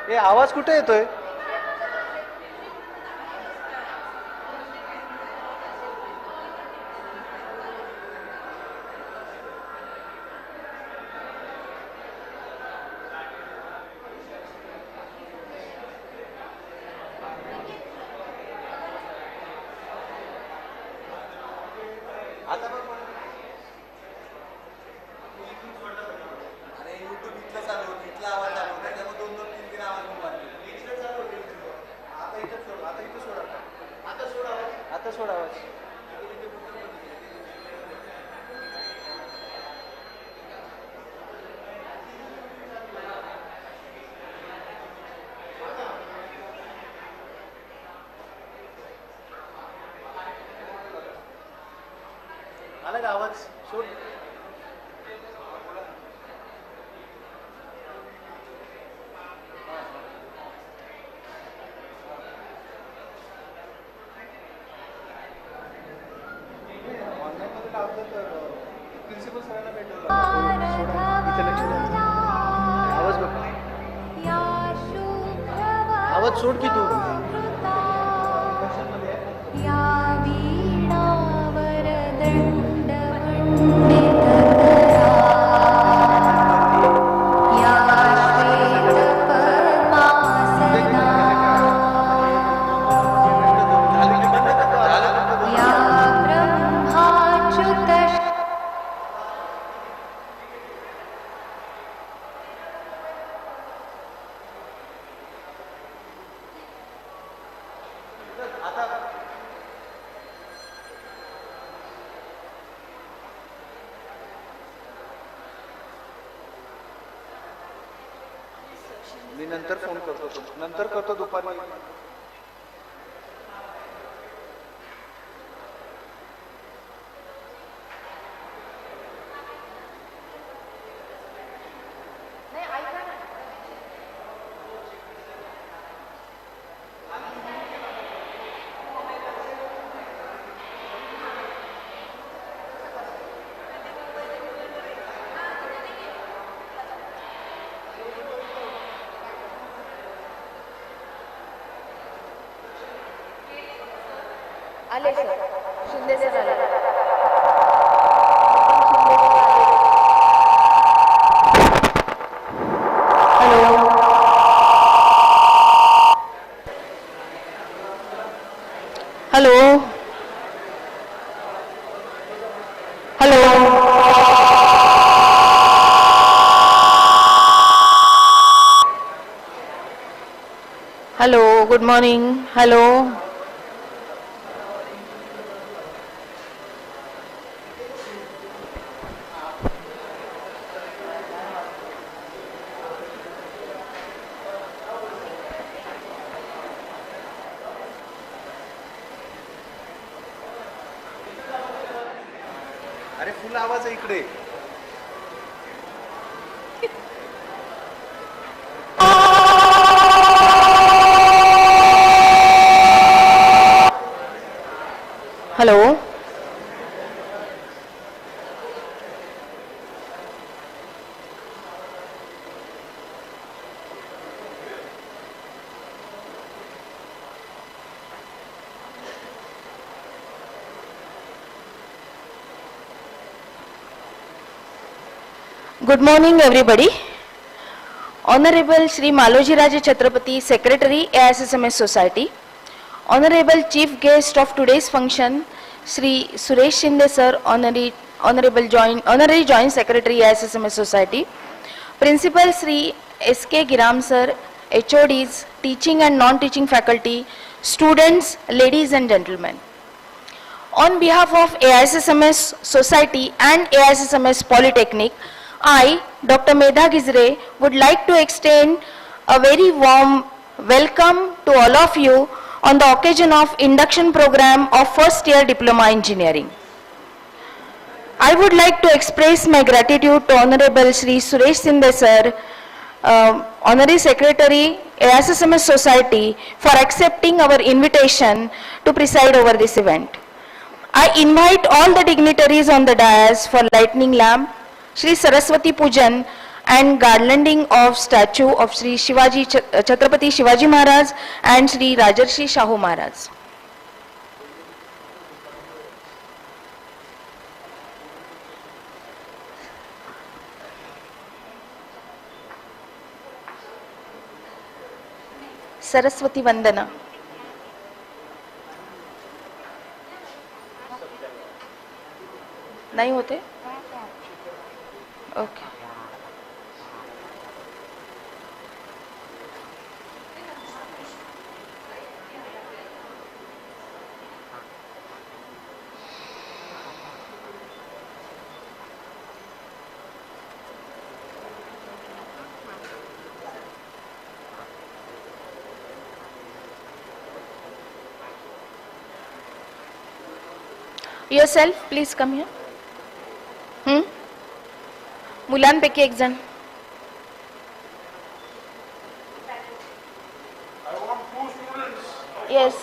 हे आवाज कुठे येतोय? आता सोड आवाज. आला का आवाज? सोड. प्रिन्सिपल सरांना भेटवलं. आवाज बघ. आवाज सोड की तू. मी नंतर फोन करतो. नंतर करतो दुपारी. आले सर. शिंदे सर आले. Hello hello hello. Hello good morning. Hello. अरे फुल आवाज आहे इकडे. Hello. Good morning everybody. Honorable Shri Maloji Raja Chhatrapati, Secretary AISSMS Society. Honorable Chief Guest of today's function, Shri Suresh Shinde Sir, Honorary Joint Secretary AISSMS Society. Principal Shri S.K. Giram Sir, HODs, teaching and non-teaching faculty, students, ladies and gentlemen. On behalf of AISSMS Society and AISSMS Polytechnic, I, Dr. Medha Gizre, would like to extend a very warm welcome to all of you on the occasion of Induction Program of First Year Diploma Engineering. I would like to express my gratitude to Honorable Shri Suresh Shinde Sir, Honorary Secretary, AISSMS Society, for accepting our invitation to preside over this event. I invite all the dignitaries on the dais for lightning lamp, Shri Saraswati Pujan and garlanding of statue of Sri Shivaji Chhatrapati Shivaji Maharaj and Sri Rajarshi Shahu Maharaj. Saraswati वंदना. नहीं होते? Okay. Yourself, please come here. मुलांपैकी एक जण. Yes.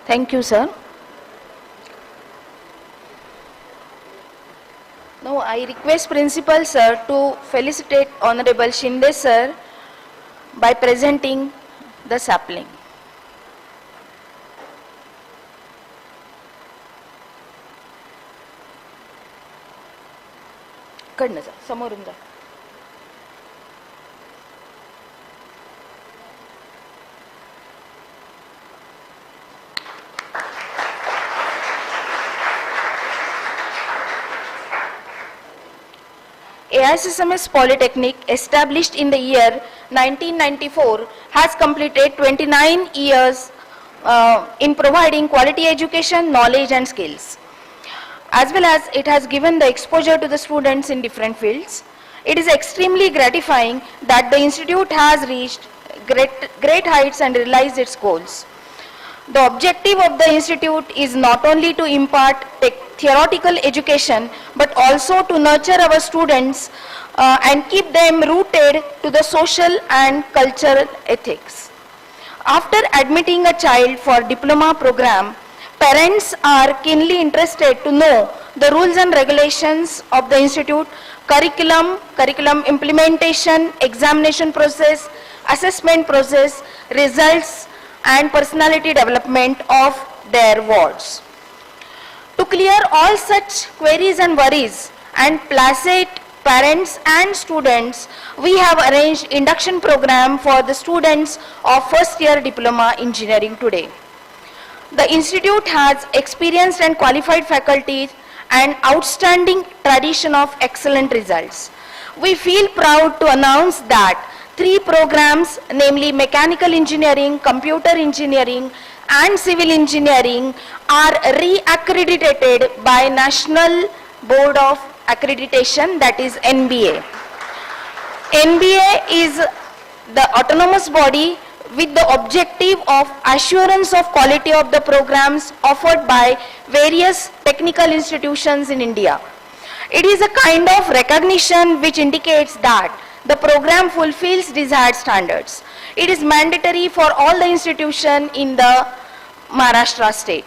Thank you, sir. Now I request Principal sir to felicitate Honorable Shinde sir by presenting the sapling. कडनं जा, समोरून जा. AISSMS Polytechnic, established in the year 1994, has completed 29 years in providing quality education, knowledge and skills. As well as it has given the exposure to the students in different fields. It is extremely gratifying that the institute has reached great heights and realized its goals. The objective of the institute is not only to impart theoretical education but also to nurture our students and keep them rooted to the social and cultural ethics. After admitting a child for diploma program, parents are keenly interested to know the rules and regulations of the institute, curriculum implementation, examination process, assessment process, results and personality development of their wards. To clear all such queries and worries and placate parents and students, we have arranged induction program for the students of first year diploma engineering today. The institute has experienced and qualified faculty and outstanding tradition of excellent results. We feel proud to announce that 3 programs, namely mechanical engineering, computer engineering and Civil Engineering are re-accredited by National Board of Accreditation, that is NBA. NBA is the autonomous body with the objective of assurance of quality of the programs offered by various technical institutions in India. It is a kind of recognition which indicates that the program fulfills desired standards. It is mandatory for all the institutions in the Maharashtra state.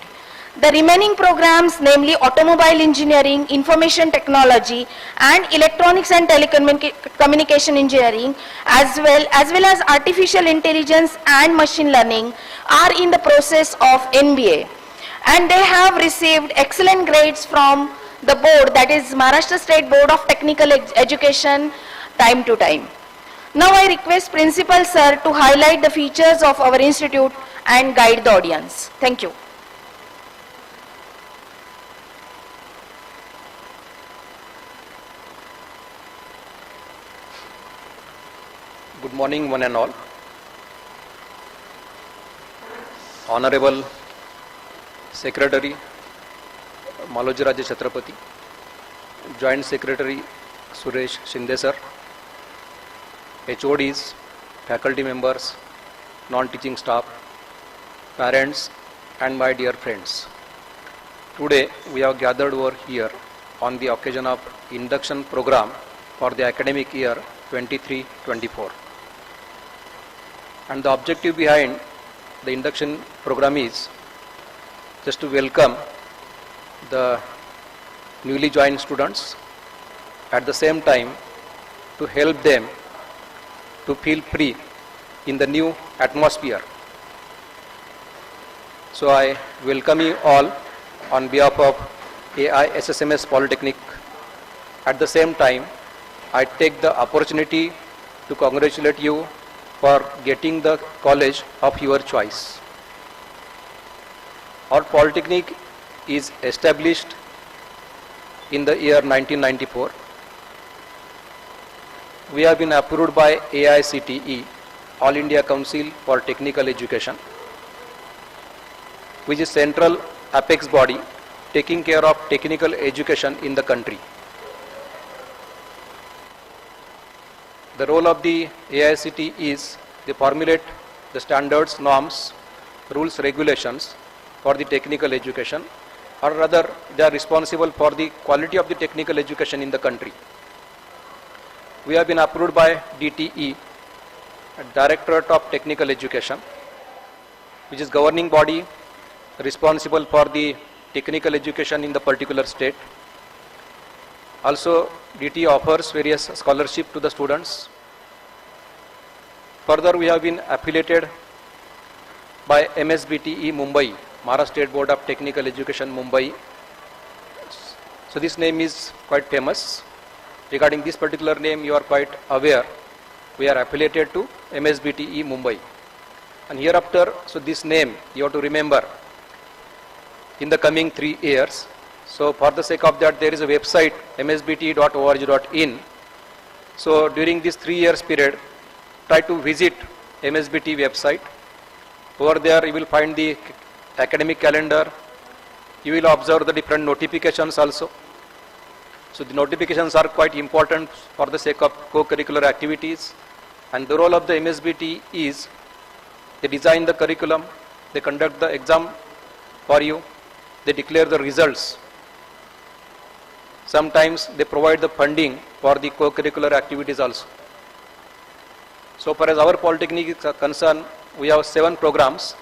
The remaining programs, namely automobile engineering, information technology, and electronics and telecommunication engineering, as well as artificial intelligence and machine learning, are in the process of NBA. And they have received excellent grades from the board, that is Maharashtra State Board of Technical Education, time to time. Now I request Principal Sir to highlight the features of our institute and guide the audience. Thank you. Good morning, one and all. Honorable Secretary Maloji Raje Chhatrapati, Joint Secretary Suresh Shinde sir, HODs, faculty members, non-teaching staff, parents, and my dear friends. Today we have gathered over here on the occasion of induction program for the academic year 23-24. And the objective behind the induction program is just to welcome the newly joined students, at the same time to help them to feel free in the new atmosphere. So I welcome you all on behalf of AISSMS Polytechnic. At the same time, I take the opportunity to congratulate you for getting the college of your choice. Our Polytechnic is established in the year 1994. We have been approved by AICTE, All India Council for Technical Education, which is central apex body taking care of technical education in the country. The role of the AICTE is they formulate the standards, norms, rules, regulations for the technical education, or rather they are responsible for the quality of the technical education in the country. We have been approved by DTE, Directorate of Technical Education, which is governing body responsible for the technical education in the particular state. Also, DTE offers various scholarships to the students. Further, we have been affiliated by MSBTE Mumbai, Maharashtra State Board of Technical Education Mumbai. So this name is quite famous. Regarding this particular name, you are quite aware. We are affiliated to MSBTE Mumbai. And hereafter, so this name you have to remember in the coming 3 years. So for the sake of that, there is a website msbt.org.in. So during this 3 years period, try to visit MSBT website. Over there you will find the academic calendar. You will observe the different notifications also. So the notifications are quite important for the sake of co-curricular activities. And the role of the MSBT is they design the curriculum, they conduct the exam for you, they declare the results. Sometimes they provide the funding for the co-curricular activities also. So far as our Polytechnic is concerned, we have 7 programs,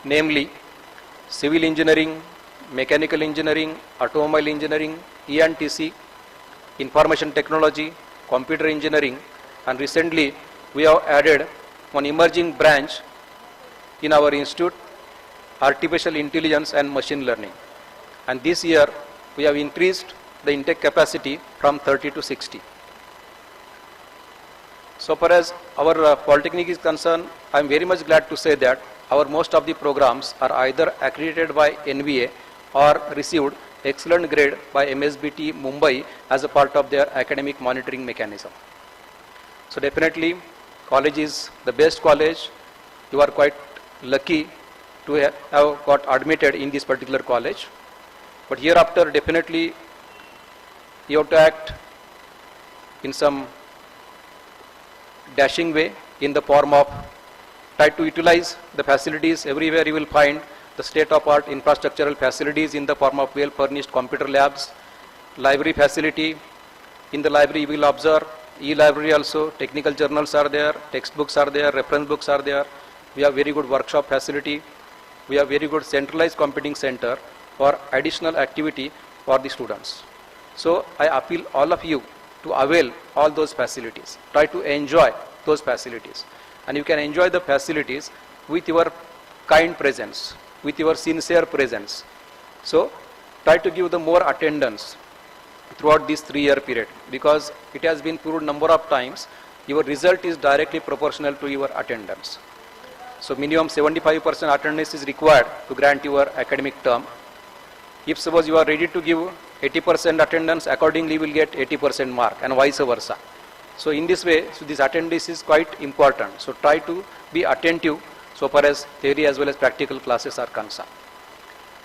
namely Civil Engineering, Mechanical Engineering, Automobile Engineering, E&TC, Information Technology, Computer Engineering, and recently we have added one emerging branch in our institute, Artificial Intelligence and Machine Learning. And this year we have increased the intake capacity from 30 to 60. So far as our Polytechnic is concerned, I am very much glad to say that our most of the programs are either accredited by NBA or received excellent grade by MSBT Mumbai as a part of their academic monitoring mechanism. So definitely college is the best college. You are quite lucky to have got admitted in this particular college. But hereafter, definitely, you have to act in some dashing way in the form of try to utilize the facilities. Everywhere you will find the state-of-art infrastructural facilities in the form of well-furnished computer labs, library facility. In the library you will observe e-library also, technical journals are there, textbooks are there, reference books are there. We have very good workshop facility. We have very good centralized computing center for additional activity for the students. So I appeal all of you to avail all those facilities. Try to enjoy those facilities. And you can enjoy the facilities with your kind presence, with your sincere presence. So try to give the more attendance throughout this 3-year period, because it has been proved number of times your result is directly proportional to your attendance. So minimum 75% attendance is required to grant your academic term. If suppose you are ready to give 80% attendance, accordingly you will get 80% mark and vice versa. So in this way, so this attendance is quite important. So try to be attentive so far as theory as well as practical classes are concerned.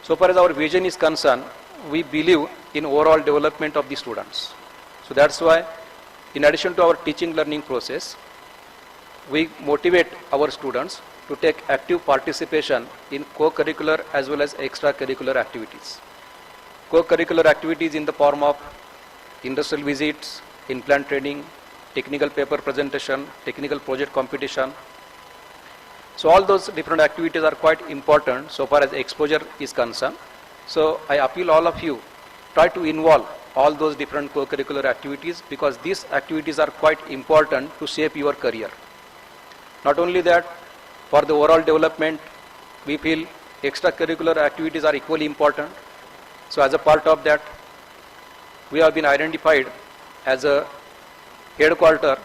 So far as our vision is concerned, we believe in overall development of the students. So that's why, in addition to our teaching learning process, we motivate our students to take active participation in co-curricular as well as extracurricular activities. Co-curricular activities in the form of industrial visits, in-plant training, technical paper presentation, technical project competition. So all those different activities are quite important so far as exposure is concerned. So I appeal all of you, try to involve all those different co-curricular activities, because these activities are quite important to shape your career. Not only that, for the overall development, we feel extracurricular activities are equally important. So as a part of that, we have been identified as a headquarter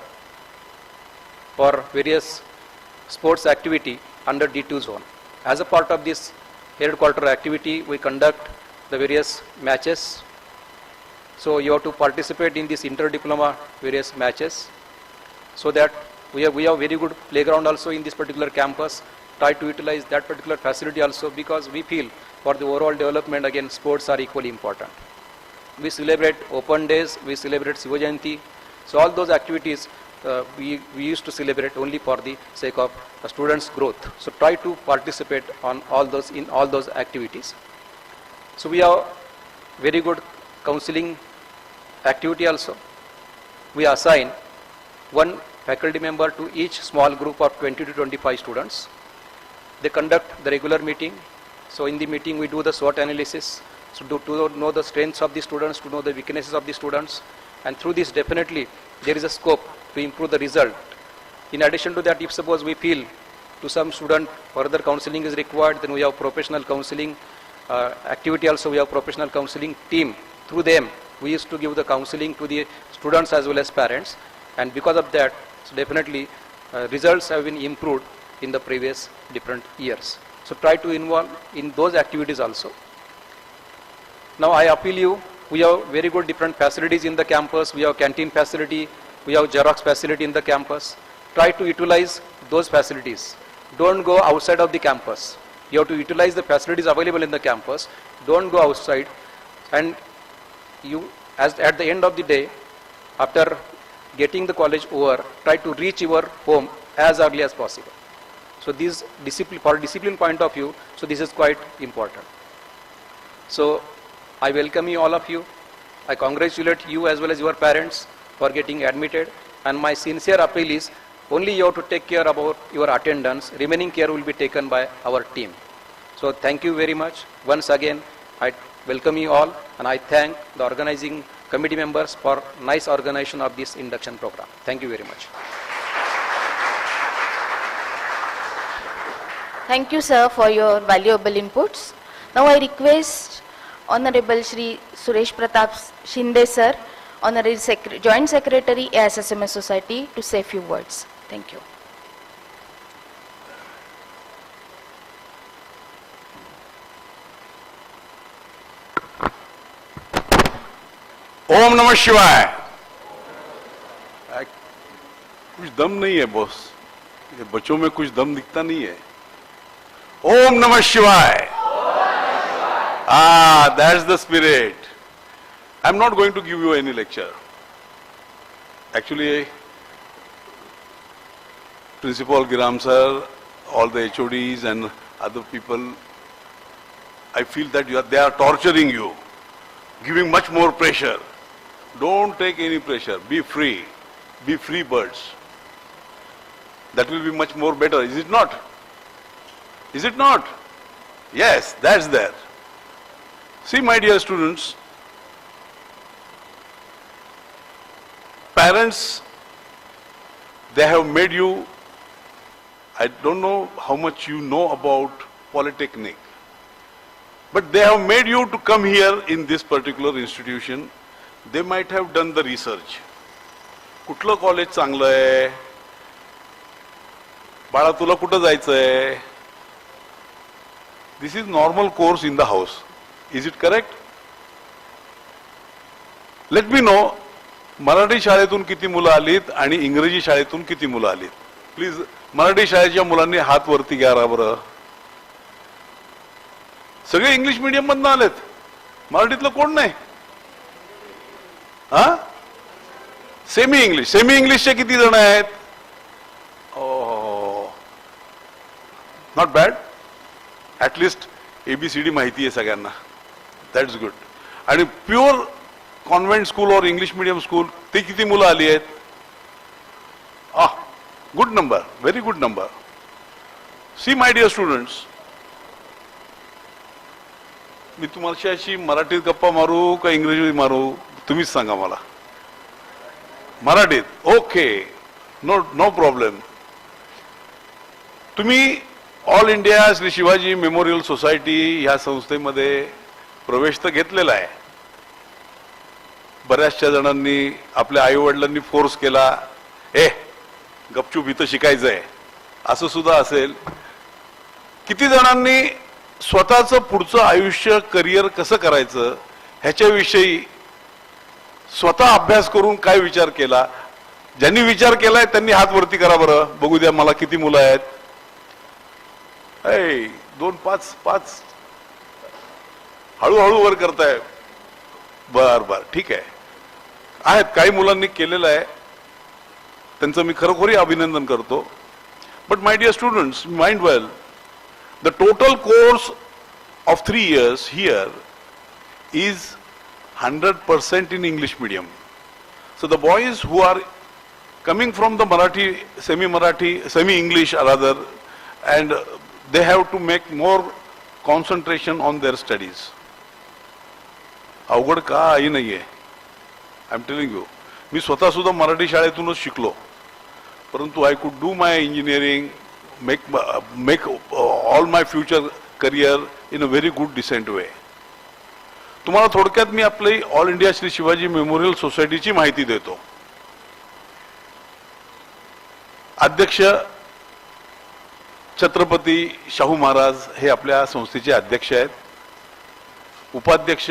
for various sports activity under D2 zone. As a part of this headquarter activity, we conduct the various matches. So you have to participate in this inter-diploma various matches, so that we have very good playground also in this particular campus. Try to utilize that particular facility also, because we feel for the overall development, again, sports are equally important. We celebrate open days, we celebrate Shiva Jayanti. So all those activities we used to celebrate only for the sake of the students' growth. So try to participate on all those in all those activities. So we have very good counseling activity also. We assign one faculty member to each small group of 20 to 25 students. They conduct the regular meeting. So in the meeting we do the SWOT analysis, so to know the strengths of the students, to know the weaknesses of the students, and through this definitely there is a scope to improve the result. In addition to that, if suppose we feel to some student further counseling is required, then we have professional counseling activity also. We have professional counseling team. Through them we used to give the counseling to the students as well as parents, and because of that, so definitely results have been improved in the previous different years. So try to involve in those activities also. Now I appeal you, we have very good different facilities in the campus. We have canteen facility, we have Xerox facility in the campus. Try to utilize those facilities. Don't go outside of the campus. You have to utilize the facilities available in the campus. Don't go outside. And you, as at the end of the day, after getting the college over, try to reach your home as early as possible. So this discipline, for discipline point of view, so this is quite important. So I welcome you, all of you. I congratulate you as well as your parents for getting admitted. And my sincere appeal is, only you have to take care about your attendance. Remaining care will be taken by our team. So thank you very much. Once again, I welcome you all, and I thank the organizing committee members for nice organization of this induction program. Thank you very much. Thank you, sir, for your valuable inputs. Now I request Honorable Shri Suresh Pratap Shinde, sir, Honorary Joint Secretary, AISSMS Society, to say a few words. Thank you. ओम नमः शिवाय। कुछ दम नहीं है boss, ये बच्चों में कुछ दम दिखता नहीं है। Om Namah Shivaya. Ah, that's the spirit. I'm not going to give you any lecture. Actually, Principal Giram sir, all the HODs and other people, I feel that they are torturing you, giving much more pressure. Don't take any pressure. Be free. Be free birds. That will be much more better, is it not? Is it not? Yes, that's there. See, my dear students, parents, they have made you, I don't know how much you know about Polytechnic, but they have made you to come here in this particular institution. They might have done the research. कुठलं college चांगलं आहे, बाळा तुला कुठं जायचंय? This is normal course in the house. Is it correct? Let me know, Marathi शाळेतून किती मुलं आलीत आणि इंग्रजी शाळेतून किती मुलं आलीत? प्लीज मराठी शाळेच्या मुलांनी हात वरती घ्या बरं. सगळे इंग्लिश मीडियम मधनं आलेत, मराठीतलं कोण नाही? हा, सेमी इंग्लिशचे किती जण आहेत? Not bad. ऍटलिस्ट ABCD माहिती आहे सगळ्यांना. That's good. आणि प्युअर कॉन्व्हेंट स्कूल और इंग्लिश मीडियम स्कूल ते किती मुलं आली आहेत? Good number, very good number. See my dear students, मी तुम्हाला अशी मराठीत गप्पा मारू का इंग्रजीत मारू? तुम्हीच सांगा मला. मराठीत. Okay, no problem. तुम्ही all India Shri Shivaji memorial society ह्या संस्थेमध्ये प्रवेश तर घेतलेला आहे. बऱ्याचशा जणांनी, आपल्या आई वडिलांनी फोर्स केला, गपचूप इथं शिकायचंय, असं सुद्धा असेल. किती जणांनी स्वतःचं पुढचं आयुष्य, करिअर कसं करायचं ह्याच्याविषयी स्वतः अभ्यास करून काय विचार केला? ज्यांनी विचार केलाय त्यांनी हात वरती करा बरं, बघू द्या मला किती मुलं आहेत. 2, 5 हळूहळू वर करताय. बर, ठीक आहे. आहेत काही मुलांनी केलेलं आहे, त्यांचं मी खरोखरी अभिनंदन करतो. But my dear students, mind well, the total course of 3 years here is 100% in English medium. So the boys who are coming from the semi-English rather, and they have to make more concentration on their studies. अवघड काही नाहीये. I am telling you. मी स्वतः सुद्धा मराठी शाळेतूनच शिकलो, परंतु I could do my engineering, make all my future career in a very good decent way. तुम्हाला थोडक्यात मी आपली all India Shri Shivaji memorial सोसायटीची माहिती देतो. अध्यक्ष छत्रपती शाहू महाराज हे आपल्या संस्थेचे अध्यक्ष आहेत. उपाध्यक्ष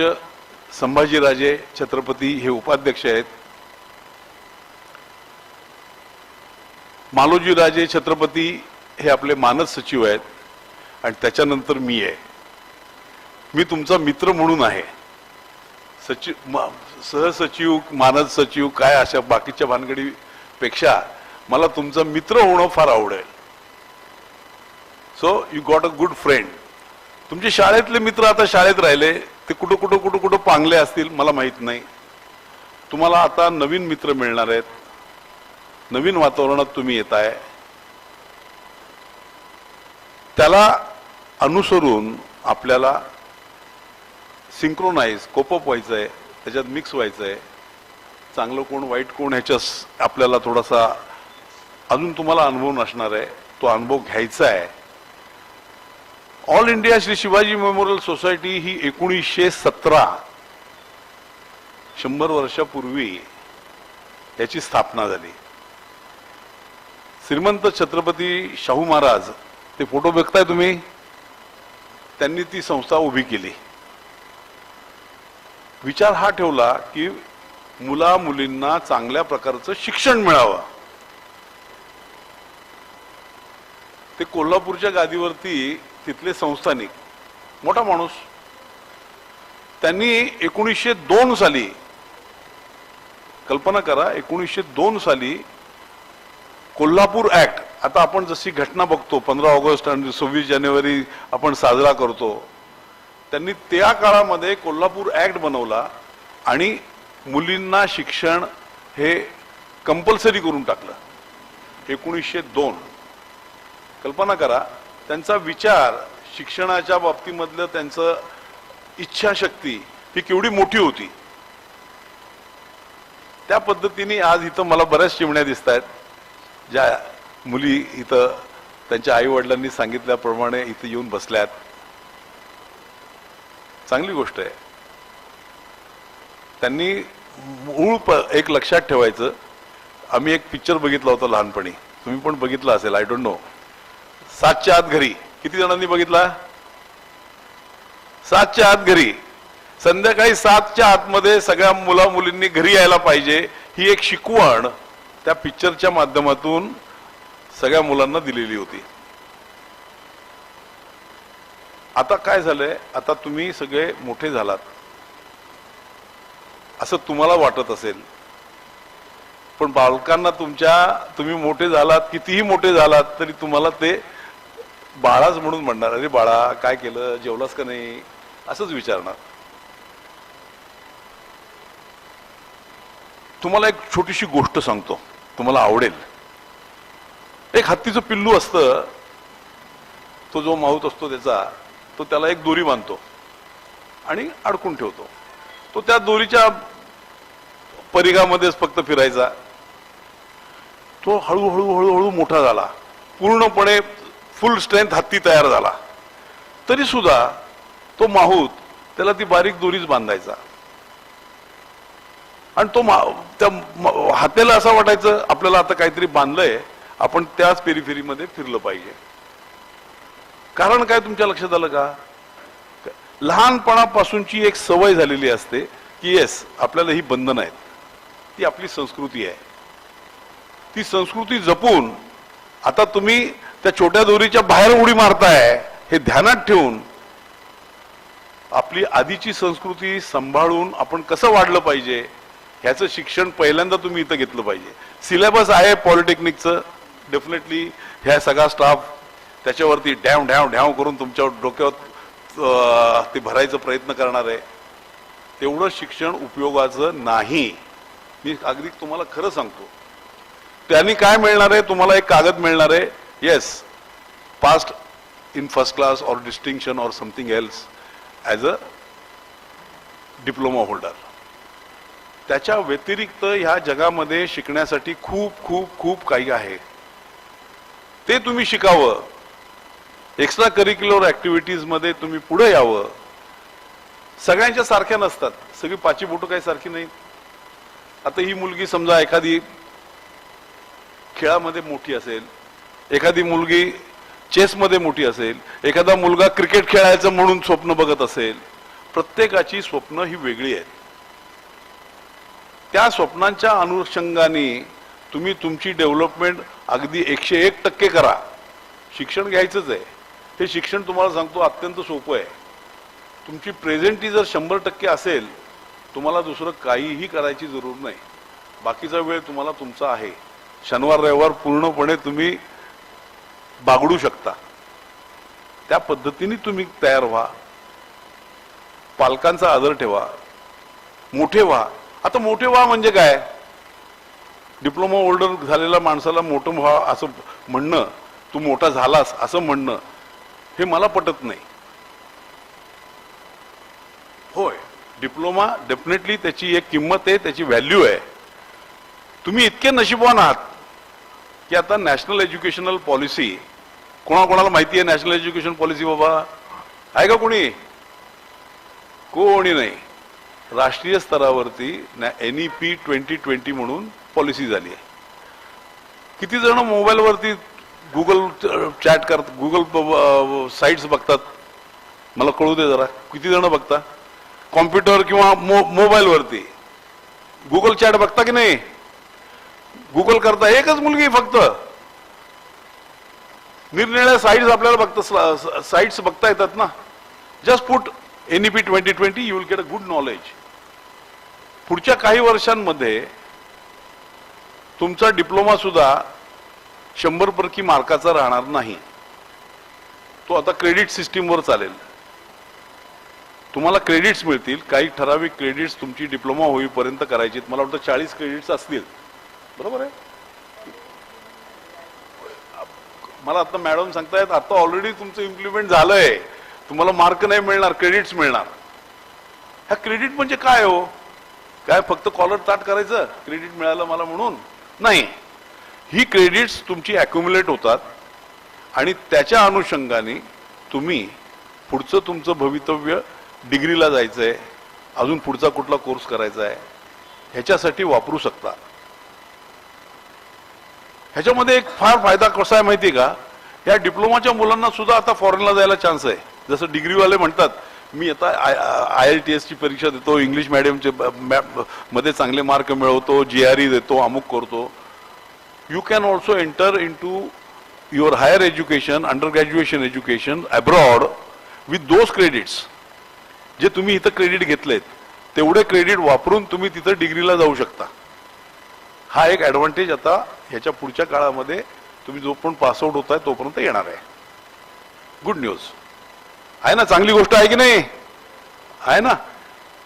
संभाजीराजे छत्रपती हे उपाध्यक्ष आहेत. मालोजीराजे छत्रपती हे आपले मानद सचिव आहेत. आणि त्याच्यानंतर मी आहे. मी तुमचा मित्र म्हणून आहे. सचिव, सहसचिव, मानद सचिव काय अशा बाकीच्या भानगडीपेक्षा मला तुमचा मित्र होणं फार आवडेल. So you got a good friend. तुमचे शाळेतले मित्र आता शाळेत राहिले, ते कुठं पांगले असतील मला माहित नाही. तुम्हाला आता नवीन मित्र मिळणार आहेत. नवीन वातावरणात तुम्ही येताय, त्याला अनुसरून आपल्याला सिंक्रोनाइज, कोपअप व्हायचंय, त्याच्यात मिक्स व्हायचंय. चांगलं कोण वाईट कोण ह्याच्यात आपल्याला थोडासा अजून तुम्हाला अनुभव नसणार आहे, तो अनुभव घ्यायचा आहे. All India Shri Shivaji memorial society ही 1917, 100 वर्षापूर्वी याची स्थापना झाली. श्रीमंत छत्रपती शाहू महाराज, ते फोटो बघताय तुम्ही, त्यांनी ती संस्था उभी केली. विचार हा ठेवला की मुला मुलींना चांगल्या प्रकारचं शिक्षण मिळावं. ते कोल्हापूरच्या गादीवरती तिथले संस्थानिक मोठा माणूस, त्यांनी 1902 साली, कल्पना करा, 1902 साली कोल्हापूर ऍक्ट, आता आपण जशी घटना बघतो 15 ऑगस्ट आणि 26 जानेवारी आपण साजरा करतो, त्यांनी त्या काळामध्ये कोल्हापूर ऍक्ट बनवला आणि मुलींना शिक्षण हे कंपल्सरी करून टाकलं 1902. कल्पना करा त्यांचा विचार, शिक्षणाच्या बाबतीमधलं त्यांचं इच्छाशक्ती ही केवढी मोठी होती. त्या पद्धतीने आज इथं मला बऱ्याच चिमण्या दिसत आहेत, ज्या मुली इथं त्यांच्या आई वडिलांनी सांगितल्याप्रमाणे इथं येऊन बसल्यात. चांगली गोष्ट आहे. त्यांनी एक लक्षात ठेवायचं, आम्ही एक पिक्चर बघितला होता लहानपणी, तुम्ही पण बघितला असेल, आय डोंट नो, 7च्या आत घरी. किती जणांनी बघितला? 7च्या आत घरी. संध्याकाळी 7च्या आतमध्ये सगळ्या मुला मुलींनी घरी यायला पाहिजे, ही एक शिकवण त्या पिक्चरच्या माध्यमातून सगळ्या मुलांना दिलेली होती. आता काय झालंय, आता तुम्ही सगळे मोठे झालात असं तुम्हाला वाटत असेल, पण बालकांना तुम्ही मोठे झालात, कितीही मोठे झालात तरी तुम्हाला ते बाळाच म्हणून म्हणणार, अरे बाळा काय केलं, जेवलास का नाही, असंच विचारणार. तुम्हाला एक छोटीशी गोष्ट सांगतो, तुम्हाला आवडेल. एक हत्तीचं पिल्लू असतं, तो जो माहूत असतो तो त्याला एक दोरी बांधतो आणि अडकून ठेवतो. तो त्या दोरीच्या परिघामध्येच फक्त फिरायचा. तो हळूहळू हळूहळू मोठा झाला, पूर्णपणे फुल स्ट्रेंथ हत्ती तयार झाला, तरी सुद्धा तो माहूत त्याला ती बारीक दोरीच बांधायचा. आणि तो त्या हात्याला असं वाटायचं आपल्याला आता काहीतरी बांधलंय, आपण त्याच पेरिफेरीमध्ये फिरलं पाहिजे. कारण काय तुमच्या लक्षात आलं का? लहानपणापासूनची एक सवय झालेली असते की येस आपल्याला ही बंधनं आहेत, ती आपली संस्कृती आहे. ती संस्कृती जपून आता तुम्ही त्या छोट्या दोरीच्या बाहेर उडी मारताय, हे ध्यानात ठेवून आपली आधीची संस्कृती सांभाळून आपण कसं वाढलं पाहिजे ह्याचं शिक्षण पहिल्यांदा तुम्ही इथं घेतलं पाहिजे. सिलेबस आहे पॉलिटेक्निकचं, डेफिनेटली ह्या सगळा स्टाफ त्याच्यावरती ढॅव ढॅव ढॅव करून तुमच्या डोक्यावर ते भरायचा प्रयत्न करणार आहे. तेवढं शिक्षण उपयोगाचं नाही, मी अगदी तुम्हाला खरं सांगतो. त्यांनी काय मिळणार आहे, तुम्हाला एक कागद मिळणार आहे, yes passed in first class और डिस्टिंक्शन और something else as a diploma holder. त्याच्या व्यतिरिक्त ह्या जगामध्ये शिकण्यासाठी खूप खूप खूप काही आहे, ते तुम्ही शिकावं. एक्स्ट्रा करिक्युलर ऍक्टिव्हिटीज मध्ये तुम्ही पुढे यावं. सगळ्यांच्या सारख्या नसतात, सगळी पाची बोटं काही सारखी नाहीत. आता ही मुलगी समजा एखादी खेळामध्ये मोठी असेल, एखादी मुलगी चेसमध्ये मोठी असेल, एखादा मुलगा क्रिकेट खेळायचं म्हणून स्वप्न बघत असेल. प्रत्येकाची स्वप्न ही वेगळी आहेत. त्या स्वप्नांच्या अनुषंगाने तुम्ही तुमची डेव्हलपमेंट अगदी 101% करा. शिक्षण घ्यायचंच आहे. हे शिक्षण तुम्हाला सांगतो अत्यंत सोपं आहे. तुमची प्रेझेंटी जर 100% असेल, तुम्हाला दुसरं काहीही करायची जरूर नाही. बाकीचा वेळ तुम्हाला तुमचा आहे. शनिवार रविवार पूर्णपणे तुम्ही बागडू शकता. त्या पद्धतीने तुम्ही तयार व्हा. पालकांचा आदर ठेवा. मोठे व्हा. आता मोठे व्हा म्हणजे काय? डिप्लोमा होल्डर झालेल्या माणसाला मोठं व्हा असं म्हणणं, तू मोठा झालास असं म्हणणं, हे मला पटत नाही. होय, डिप्लोमा डेफिनेटली त्याची एक किंमत आहे, त्याची व्हॅल्यू आहे. तुम्ही इतके नशीबवान आहात की आता नॅशनल एज्युकेशनल पॉलिसी, कोणाकोणाला माहिती आहे नॅशनल एज्युकेशन पॉलिसी? बाबा आहे का कोणी? कोणी नाही. राष्ट्रीय स्तरावरती NEP 2020 म्हणून पॉलिसी झाली आहे. किती जण मोबाईलवरती गुगल चॅट करतात, गुगल साइट्स बघतात? मला कळू दे जरा, किती जण बघता? कॉम्प्युटर किंवा मोबाईलवरती गुगल चॅट बघता की नाही? गुगल करता एकच मुलगी फक्त. निरनिराळ्या साईट्स आपल्याला साईट्स बघता येतात ना. Just put NEP 2020, you will get a good knowledge. पुढच्या काही वर्षांमध्ये तुमचा डिप्लोमा सुद्धा 100% मार्काचा राहणार नाही. तो आता क्रेडिट सिस्टीमवर चालेल. तुम्हाला क्रेडिट्स मिळतील. काही ठराविक क्रेडिट्स तुमची डिप्लोमा होईपर्यंत करायची. मला वाटतं 40 क्रेडिट्स असतील, बरोबर आहे. मला आता मॅडम सांगतायत आता ऑलरेडी तुमचं इम्प्लिमेंट झालंय, तुम्हाला मार्क नाही मिळणार, क्रेडिट्स मिळणार. ह्या क्रेडिट म्हणजे काय हो? काय फक्त कॉलर ताट करायचं क्रेडिट मिळालं मला म्हणून? नाही. ही क्रेडिट्स तुमची अॅक्युम्युलेट होतात आणि त्याच्या अनुषंगाने तुम्ही पुढचं तुमचं भवितव्य, डिग्रीला जायचंय, अजून पुढचा कुठला कोर्स करायचा आहे, ह्याच्यासाठी वापरू शकता. ह्याच्यामध्ये एक फार फायदा कसा आहे माहिती आहे का? या डिप्लोमाच्या मुलांना सुद्धा आता फॉरेनला जायला चान्स आहे. जसं डिग्रीवाले म्हणतात मी आता IITS ची परीक्षा देतो, इंग्लिश मीडियमचे मध्ये चांगले मार्क मिळवतो, GRE देतो, अमुक करतो. You can also enter in to your higher education, under graduation education abroad with those credits. जे तुम्ही इथं क्रेडिट घेतलेत तेवढे क्रेडिट वापरून तुम्ही तिथं डिग्रीला जाऊ शकता. हा एक ऍडव्हान्टेज आता ह्याच्या पुढच्या काळामध्ये तुम्ही जो पण पासआउट होताय तोपर्यंत येणार आहे. गुड न्यूज आहे ना? चांगली गोष्ट आहे की नाही? आहे ना?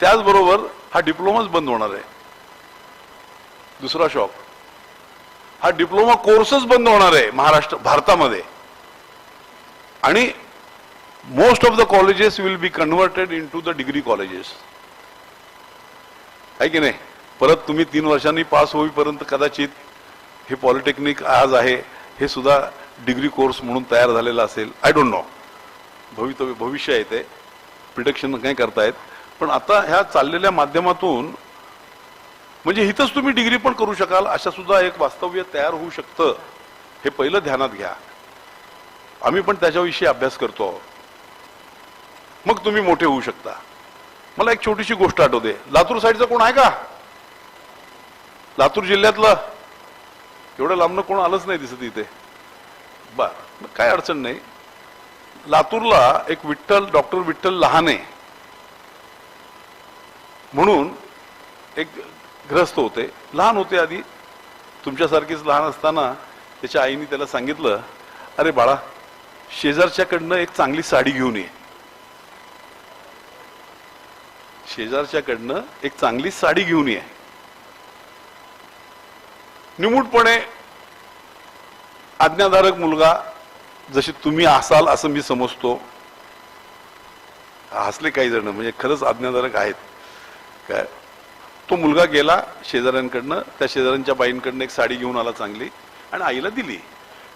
त्याचबरोबर हा डिप्लोमाच बंद होणार आहे. दुसरा शॉक, हा डिप्लोमा कोर्सच बंद होणार आहे भारतामध्ये. आणि most of the colleges will be converted into the degree colleges. आहे की नाही? परत तुम्ही 3 वर्षांनी पास होईपर्यंत कदाचित हे पॉलिटेक्निक आज आहे हे सुद्धा डिग्री कोर्स म्हणून तयार झालेला असेल. आय डोंट नो, भविष्य आहे ते, प्रिडिक्शन नाही करतायत. पण आता ह्या चाललेल्या माध्यमातून म्हणजे इथंच तुम्ही डिग्री पण करू शकाल अशा सुद्धा एक वास्तव्य तयार होऊ शकतं. हे पहिलं ध्यानात घ्या. आम्ही पण त्याच्याविषयी अभ्यास करतो. मग तुम्ही मोठे होऊ शकता. मला एक छोटीशी गोष्ट आठवते. लातूर साईडचं कोण आहे का? लातूर जिल्ह्यातलं? एवढं लांबनं कोण आलंच नाही दिसत इथे. बर, काय अडचण नाही. लातूरला एक डॉक्टर विठ्ठल लहाने म्हणून एक ग्रस्त होते. लहान होते आधी, तुमच्यासारखीच लहान असताना त्याच्या आईने त्याला सांगितलं, अरे बाळा शेजारच्याकडनं एक चांगली साडी घेऊन ये. शेजारच्याकडनं एक चांगली साडी घेऊन ये. निमूटपणे आज्ञाधारक मुलगा जसे तुम्ही असाल असं मी समजतो. हसले काही जण, म्हणजे खरंच आज्ञाधारक आहेत काय. तो मुलगा गेला शेजाऱ्यांकडनं, त्या शेजाऱ्यांच्या बाईंकडनं एक साडी घेऊन आला चांगली आणि आईला दिली.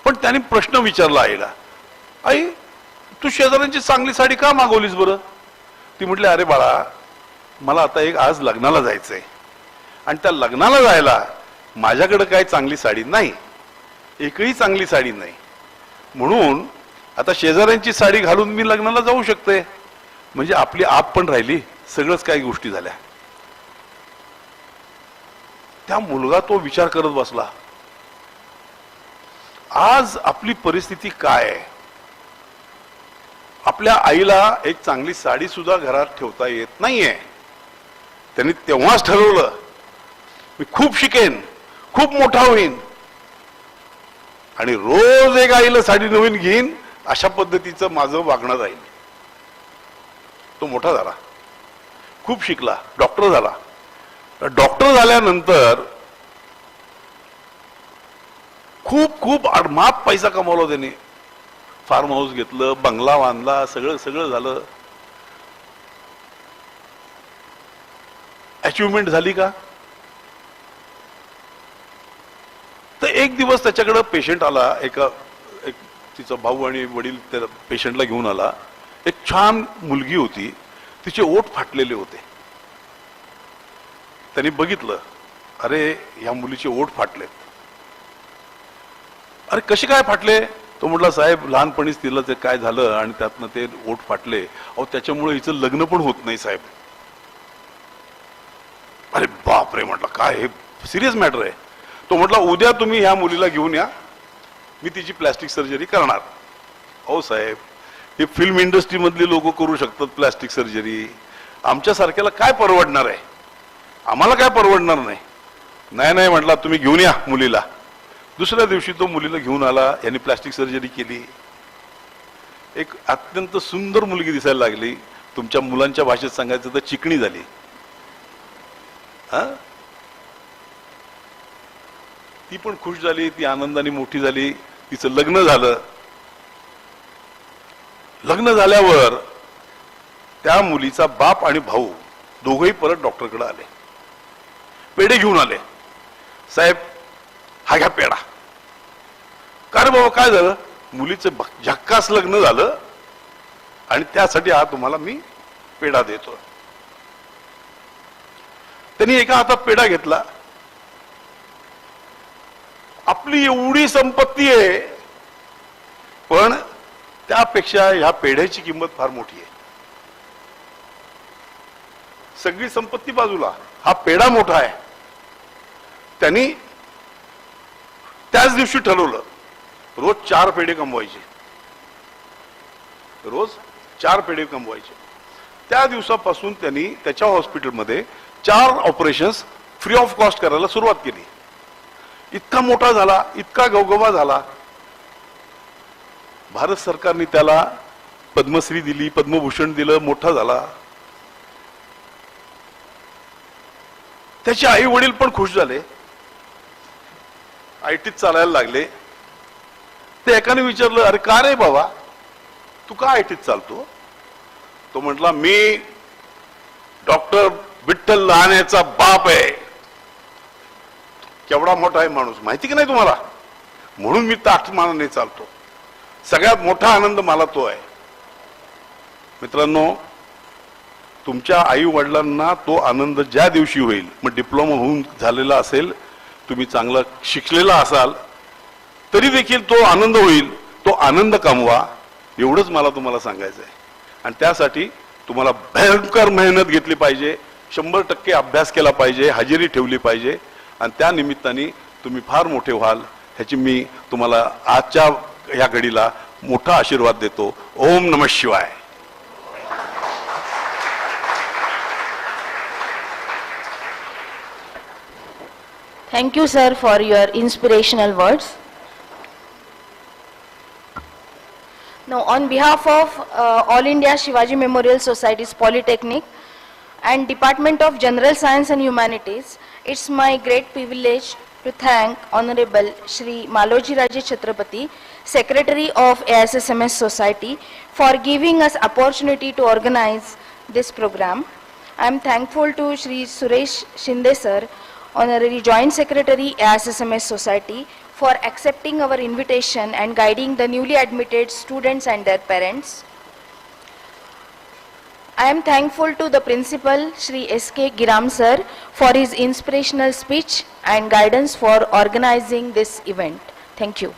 पण त्याने प्रश्न विचारला आईला, आई तू शेजाऱ्यांची चांगली साडी का मागवलीस बरं? ती म्हटली, अरे बाळा मला आता एक आज लग्नाला जायचंय आणि त्या लग्नाला जायला माझ्याकडे काय चांगली साडी नाही, एकही चांगली साडी नाही. म्हणून आता शेजाऱ्यांची साडी घालून मी लग्नाला जाऊ शकते. म्हणजे आपली आप पण राहिली, सगळंच काही गोष्टी झाल्या. त्या मुलगा तो विचार करत बसला, आज आपली परिस्थिती काय आहे. आपल्या आईला एक चांगली साडी सुद्धा घरात ठेवता येत नाहीये. त्यांनी तेव्हाच ठरवलं, मी खूप शिकेन, खूप मोठा होईन आणि रोज एक आईला साडी नवीन घेईन, अशा पद्धतीचं माझं वागणं जाईल. तो मोठा झाला, खूप शिकला, डॉक्टर झाला. डॉक्टर झाल्यानंतर खूप खूप अडमाप पैसा कमावला त्याने. फार्म हाऊस घेतलं, बंगला बांधला, सगळं झालं. अचिव्हमेंट झाली का? तर एक दिवस त्याच्याकडे पेशंट आला. एक तिचा भाऊ आणि वडील त्या पेशंटला घेऊन आला. एक छान मुलगी होती, तिचे ओठ फाटलेले होते. त्यांनी बघितलं, अरे या मुलीचे ओठ फाटलेत. अरे कसे काय फाटले? तो म्हटला, साहेब लहानपणीच तिला ते काय झालं आणि त्यातनं ते ओठ फाटले. अहो त्याच्यामुळे हिचं लग्न पण होत नाही साहेब. अरे बापरे, म्हटलं काय हे सिरियस मॅटर आहे. तो म्हटला, उद्या तुम्ही ह्या मुलीला घेऊन या, मी तिची प्लॅस्टिक सर्जरी करणार. अहो साहेब, हे फिल्म इंडस्ट्री मधली लोक करू शकतात प्लास्टिक सर्जरी, आमच्या सारख्याला काय परवडणार आहे? आम्हाला काय परवडणार नाही. नाही नाही म्हटला, तुम्ही घेऊन या मुलीला. दुसऱ्या दिवशी तो मुलीला घेऊन आला, यांनी प्लास्टिक सर्जरी केली. एक अत्यंत सुंदर मुलगी दिसायला लागली. तुमच्या मुलांच्या भाषेत सांगायचं तर चिकणी झाली. ती पण खुश झाली, ती आनंदाने मोठी झाली, तिचं लग्न झालं. लग्न झाल्यावर त्या मुलीचा बाप आणि भाऊ दोघंही परत डॉक्टरकडे आले, पेढे घेऊन आले. साहेब, हा घ्या पेढा. का रे बाबा, काय झालं? मुलीचं झक्कास लग्न झालं आणि त्यासाठी हा तुम्हाला मी पेढा देतो. त्यांनी एका हातात पेढा घेतला. आपली एवढी संपत्ती आहे, पण त्यापेक्षा ह्या पेढ्याची किंमत फार मोठी आहे. सगळी संपत्ती बाजूला, हा पेढा मोठा आहे. त्यांनी त्याच दिवशी ठरवलं, रोज 4 पेढे कमवायचे. रोज 4 पेढे कमवायचे. त्या दिवसापासून त्यांनी त्याच्या हॉस्पिटलमध्ये 4 ऑपरेशन्स फ्री ऑफ कॉस्ट करायला सुरुवात केली. इतका मोठा झाला, इतका गवगवा झाला. भारत सरकारने त्याला पद्मश्री दिली, पद्मभूषण दिलं, मोठा झाला. त्याचे आई वडील पण खुश झाले, आयटीत चालायला लागले. ते एकाने विचारलं, अरे का रे बाबा, तू का आयटीत चालतो? तो म्हटला, मी डॉक्टर विठ्ठल लहानेचा बाप आहे. केवढा मोठा आहे माणूस, माहिती की नाही तुम्हाला? म्हणून मी ताठमानाने चालतो. सगळ्यात मोठा आनंद मला तो आहे. मित्रांनो, तुमच्या आई वडिलांना तो आनंद ज्या दिवशी होईल, मग डिप्लोमा होऊन झालेला असेल, तुम्ही चांगला शिकलेला असाल तरी देखील तो आनंद होईल. तो आनंद कमवा, एवढंच मला तुम्हाला सांगायचं आहे. आणि त्यासाठी तुम्हाला भयंकर मेहनत घेतली पाहिजे, 100% अभ्यास केला पाहिजे, हजेरी ठेवली पाहिजे. आणि त्या निमित्ताने तुम्ही फार मोठे व्हाल, ह्याची मी तुम्हाला आजच्या या घडीला मोठा आशीर्वाद देतो. ओम नमः शिवाय. Thank you, sir, for your inspirational words. Now, on behalf of All India Shivaji Memorial Society's Polytechnic and Department of General Science and Humanities, it's my great privilege to thank Honorable Shri Maloji Raje Chhatrapati, Secretary of AISSMS Society, for giving us opportunity to organize this program. I am thankful to Shri Suresh Shinde sir, Honorary Joint Secretary AISSMS Society, for accepting our invitation and guiding the newly admitted students and their parents. I am thankful to the Principal Shri S.K. Giram sir for his inspirational speech and guidance for organizing this event. Thank you.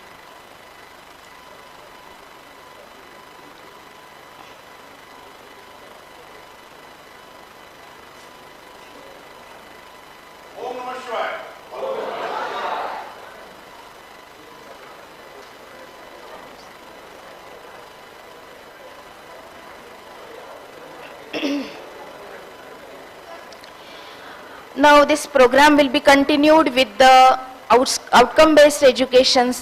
Now this program will be continued with the outcome-based education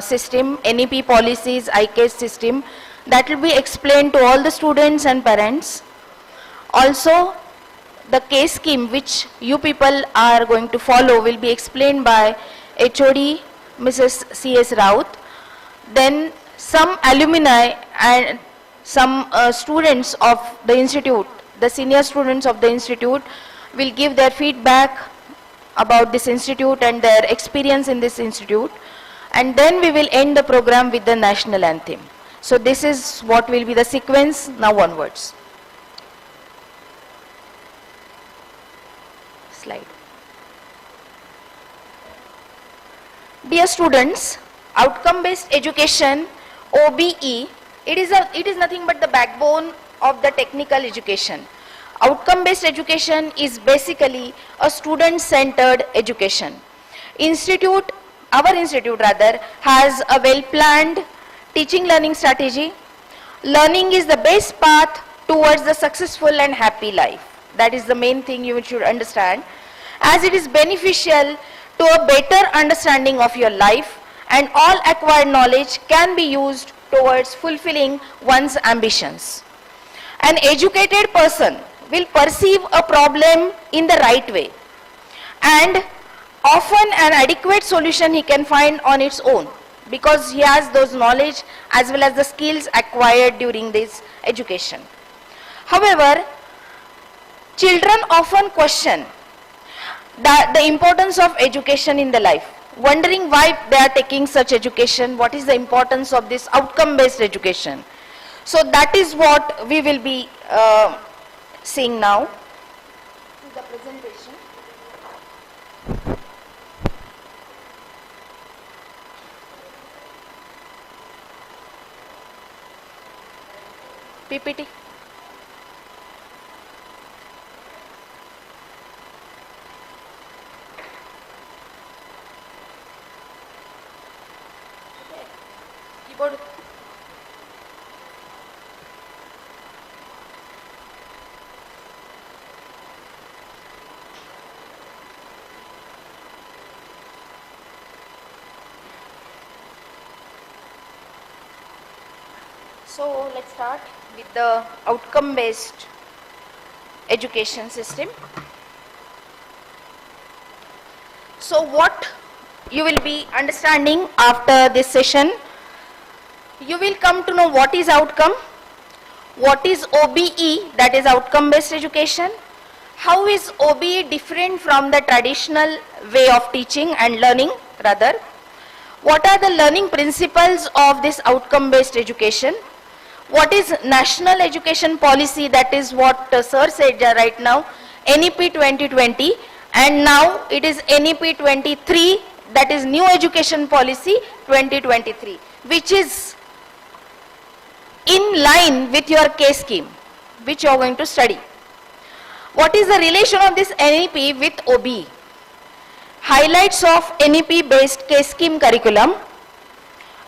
system, NEP policies, ICAS system, that will be explained to all the students and parents. Also, the case scheme which you people are going to follow will be explained by HOD Mrs. C.S. Raut. Then some alumni and some students of the institute, the senior students of the institute, will give their feedback about this institute and their experience in this institute, and then we will end the program with the national anthem. So this is what will be the sequence now onwards. Slide. Dear students, outcome-based education, OBE, it is nothing but the backbone of the technical education. Outcome-based education is basically a student-centered education. Our institute has a well-planned teaching learning strategy. Learning is the best path towards the successful and happy life. That is the main thing you should understand, as it is beneficial to a better understanding of your life, and all acquired knowledge can be used towards fulfilling one's ambitions. An educated person will perceive a problem in the right way, and often an adequate solution he can find on its own, because he has those knowledge as well as the skills acquired during this education. However, children often question the importance of education in the life, wondering why they are taking such education, what is the importance of this outcome-based education. So that is what we will be seeing now. The presentation. PPT. Keyboard. So let's start with the outcome-based education system. So what you will be understanding after this session, you will come to know what is outcome, what is OBE, that is outcome-based education, how is OBE different from the traditional way of teaching and learning rather, what are the learning principles of this outcome-based education, what is national education policy, that is what sir said right now, NEP 2020, and now it is NEP 23, that is new education policy 2023, which is in line with your K scheme, which you are going to study. What is the relation of this NEP with OBE? Highlights of NEP based K scheme curriculum,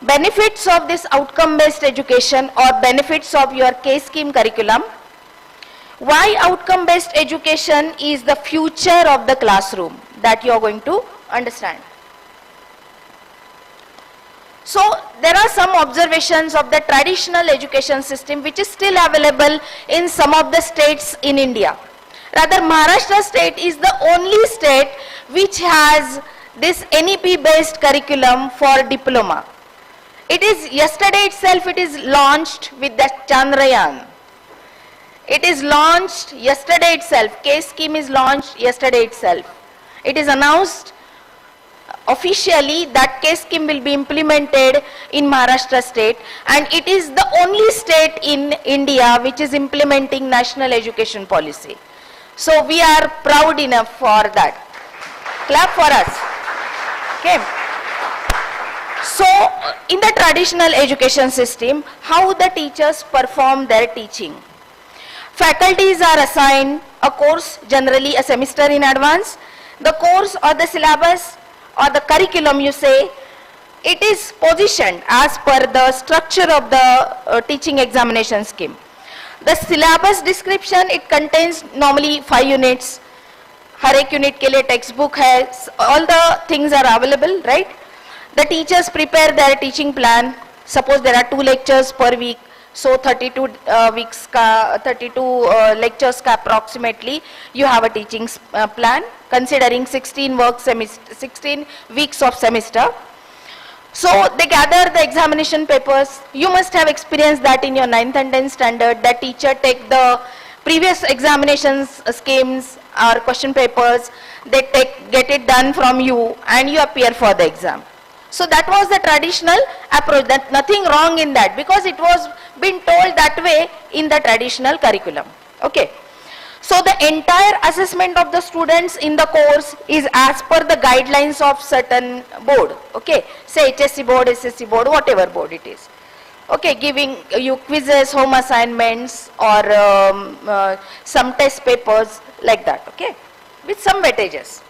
benefits of this outcome based education or benefits of your K scheme curriculum, why outcome based education is the future of the classroom, that you are going to understand. So there are some observations of the traditional education system which is still available in some of the states in India. Rather, Maharashtra state is the only state which has this NEP based curriculum for diploma. It is yesterday itself, it is launched with the Chandrayaan. It is launched yesterday itself. K scheme is launched yesterday itself. It is announced officially that K scheme will be implemented in Maharashtra state, and it is the only state in India which is implementing national education policy. So we are proud enough for that. Clap for us. Okay. So in the traditional education system, how the teachers perform their teaching. Faculties are assigned a course, generally a semester in advance. The course or the syllabus or the curriculum, you say, it is positioned as per the structure of the teaching examination scheme. The syllabus description, it contains normally 5 units. हर एक unit के लिए text book है, all the things are available, right? The teachers prepare their teaching plan. Suppose there are 2 lectures per week, so 32 lectures ka approximately you have a teaching plan, considering 16 weeks of semester. So they gather the examination papers. You must have experienced that in your 9th and 10th standard, that teacher take the previous examinations schemes or question papers, they get it done from you and you appear for the exam. So that was the traditional approach. That nothing wrong in that, because it was been told that way in the traditional curriculum. Okay. So the entire assessment of the students in the course is as per the guidelines of certain board. Okay. Say HSC board, SSC board, whatever board it is. Okay, giving you quizzes, home assignments, or some test papers like that. Okay, with some weightages.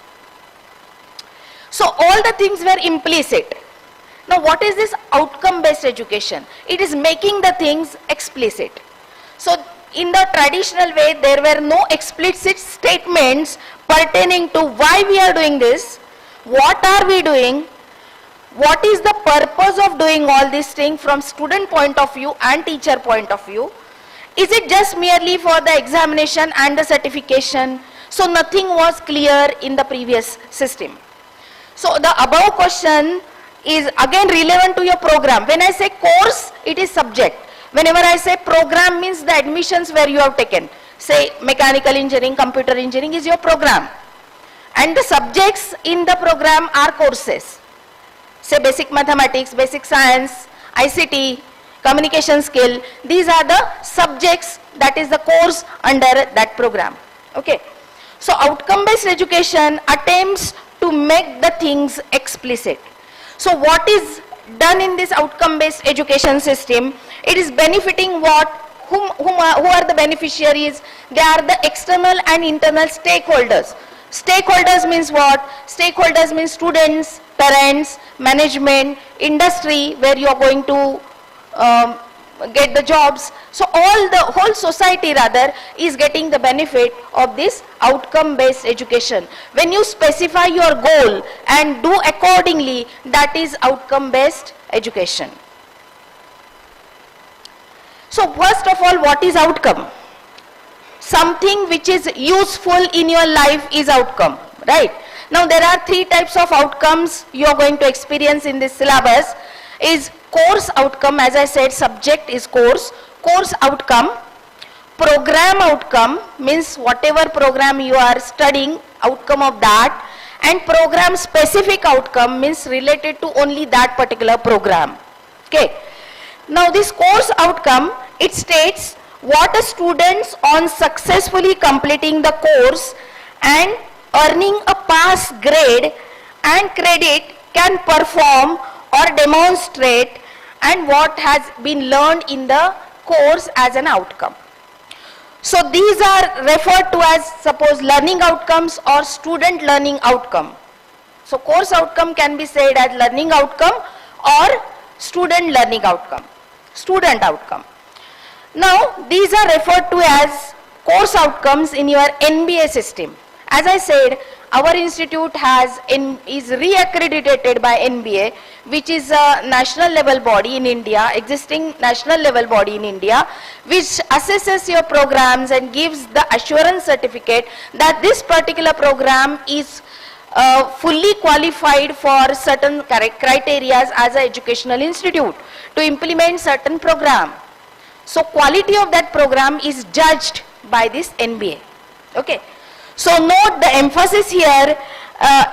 So all the things were implicit. Now what is this outcome based education? It is making the things explicit. So in the traditional way, there were no explicit statements pertaining to why we are doing this, what are we doing, what is the purpose of doing all these things from student point of view and teacher point of view. Is it just merely for the examination and the certification? So nothing was clear in the previous system. So the above question is again relevant to your program. When I say course, it is subject. Whenever I say program, means the admissions where you have taken. Say mechanical engineering, computer engineering is your program. And the subjects in the program are courses. Say basic mathematics, basic science, ICT, communication skill. These are the subjects, that is the course under that program. Okay. So outcome based education attempts to make the things explicit. So what is done in this outcome based education system? It is benefiting what? Who are the beneficiaries? They are the external and internal stakeholders. Stakeholders means what? Stakeholders means students, parents, management, industry where you are going to get the jobs. So the whole society rather is getting the benefit of this outcome based education. When you specify your goal and do accordingly, that is outcome based education. So first of all, what is outcome? Something which is useful in your life is outcome, right? Now there are three types of outcomes you are going to experience in this syllabus. Is course outcome, as I said, subject is course outcome. Program outcome means whatever program you are studying, outcome of that. And program specific outcome means related to only that particular program. Okay. Now this course outcome, it states what a students on successfully completing the course and earning a pass grade and credit can perform or demonstrate, and what has been learned in the course as an outcome. So these are referred to as, suppose, learning outcomes or student learning outcome. So course outcome can be said as learning outcome or student learning outcome, student outcome. Now these are referred to as course outcomes in your NBA system. As I said, our institute is re-accredited by NBA, which is a national level body in India, existing national level body in India, which assesses your programs and gives the assurance certificate that this particular program is fully qualified for certain criteria as an educational institute to implement certain program. So quality of that program is judged by this NBA. Okay. So note the emphasis here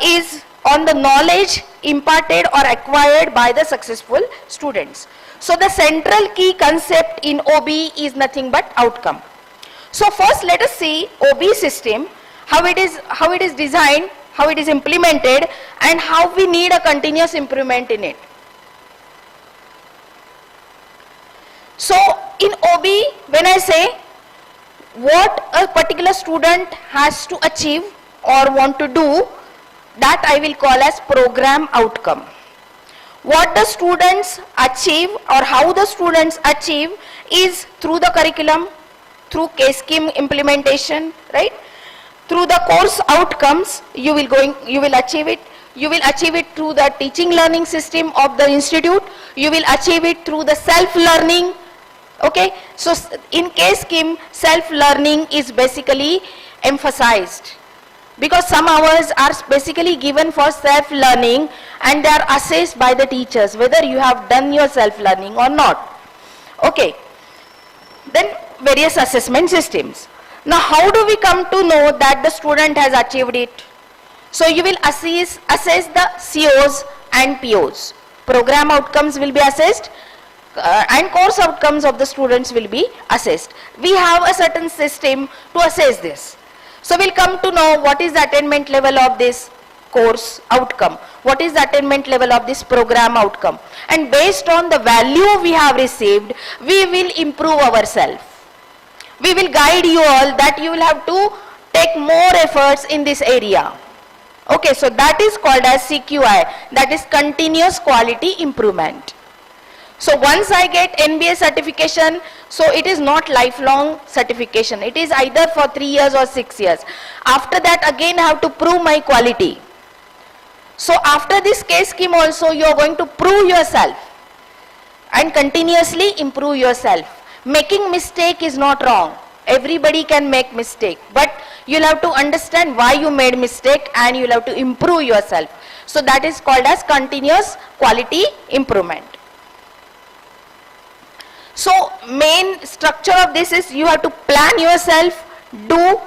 is on the knowledge imparted or acquired by the successful students. So the central key concept in OB is nothing but outcome. So first let us see OB system, how it is designed, how it is implemented, and how we need a continuous improvement in it. So in OB, when I say what a particular student has to achieve or want to do, that I will call as program outcome. What the students achieve or how the students achieve is through the curriculum, through case scheme implementation, right? Through the course outcomes, you will achieve it. You will achieve it through the teaching learning system of the institute. You will achieve it through the self-learning. Okay, so in case scheme, self-learning is basically emphasized because some hours are basically given for self-learning and they are assessed by the teachers whether you have done your self-learning or not. Okay, then various assessment systems. Now how do we come to know that the student has achieved it? So you will assess the COs and POs. Program outcomes will be assessed. And course outcomes of the students will be assessed. We have a certain system to assess this. So we'll come to know what is the attainment level of this course outcome, what is the attainment level of this program outcome, and based on the value we have received, we will improve ourselves. We will guide you all that you will have to take more efforts in this area. Okay, so that is called as CQI, that is continuous quality improvement. So once I get NBA certification, so it is not lifelong certification. It is either for 3 years or 6 years. After that again I have to prove my quality. So after this case scheme also you are going to prove yourself and continuously improve yourself. Making mistake is not wrong. Everybody can make mistake, but you'll have to understand why you made mistake and you'll have to improve yourself. So that is called as continuous quality improvement. So main structure of this is you have to plan yourself, do,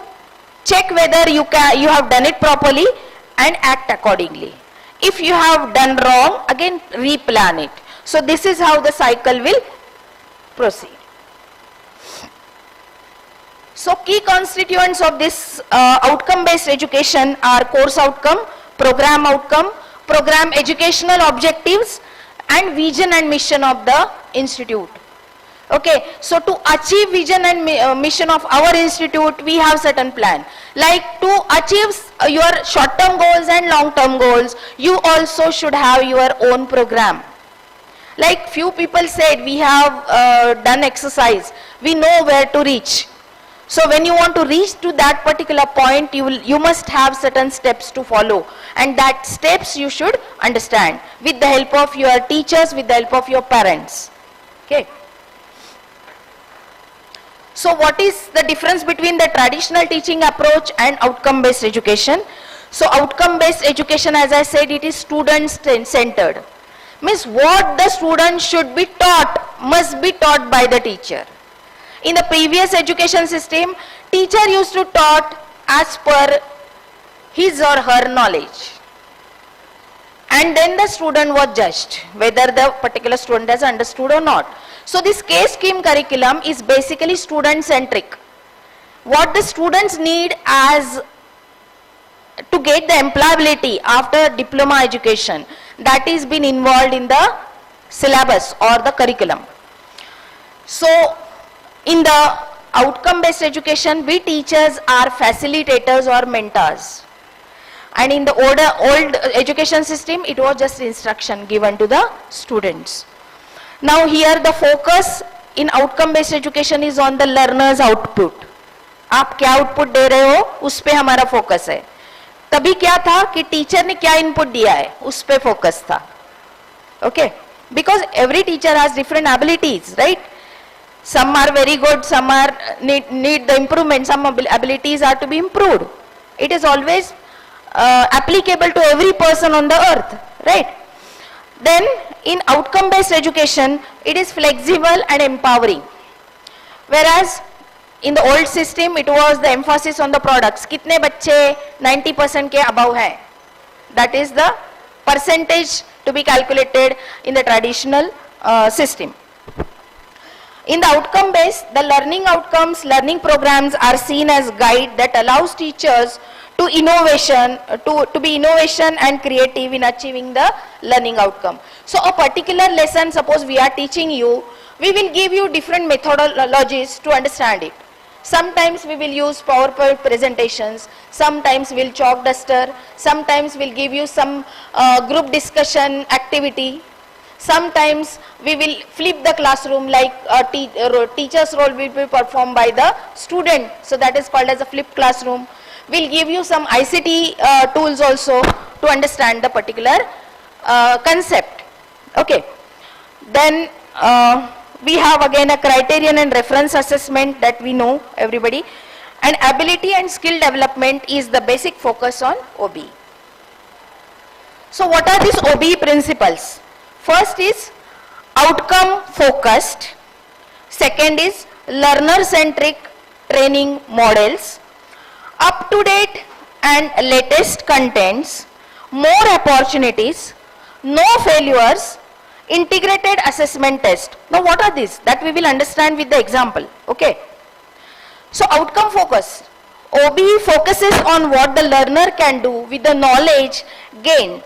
check whether you have done it properly and act accordingly. If you have done wrong, again replan it. So this is how the cycle will proceed. So key constituents of this outcome based education are course outcome, program educational objectives and vision and mission of the institute. Okay, so to achieve vision and mission of our institute, we have certain plan. Like to achieve your short-term goals and long-term goals, you also should have your own program. Like few people said, we have done exercise, we know where to reach. So when you want to reach to that particular point, you must have certain steps to follow, and that steps you should understand with the help of your teachers, with the help of your parents. Okay. So what is the difference between the traditional teaching approach and outcome based education? So outcome based education, as I said, it is student centered. Means what the student should be taught must be taught by the teacher. In the previous education system, teacher used to taught as per his or her knowledge. And then the student was judged whether the particular student has understood or not. So this case scheme curriculum is basically student centric. What the students need as to get the employability after diploma education, that is been involved in the syllabus or the curriculum. So in the outcome based education, we teachers are facilitators or mentors. And in the old education system, it was just instruction given to the students. Now here the focus in outcome based education is on the learner's output. आप क्या output दे रहे हो, उस पे हमारा focus है. तभी क्या था कि टीचर ने क्या input दिया है, उस पे focus था. Okay, because every teacher has different abilities, right? Some are very good, some are need the improvement, some abilities are to be improved. It is always applicable to every person on the earth, right? Then in outcome based education, it is flexible and empowering. Whereas in the old system, it was the emphasis on the products. कितने बच्चे 90% के above हैं? That is the percentage to be calculated in the traditional system. In the outcome based, the learning outcomes, learning programs are seen as guide that allows teachers to be innovation and creative in achieving the learning outcome. So a particular lesson, suppose we are teaching you, we will give you different methodologies to understand it. Sometimes we will use PowerPoint presentations, sometimes we'll chalk duster, sometimes we'll give you some group discussion activity. Sometimes we will flip the classroom, like teacher's role will be performed by the student. So that is called as a flip classroom. We'll give you some ICT tools also to understand the particular concept. Okay. Then we have again a criterion and reference assessment that we know everybody. And ability and skill development is the basic focus on OBE. So what are these OBE principles? First is outcome focused. Second is learner centric training models. Up to date and latest contents, more opportunities, no failures, integrated assessment test. Now what are these? That we will understand with the example. Okay. So outcome focus. OBE focuses on what the learner can do with the knowledge gained.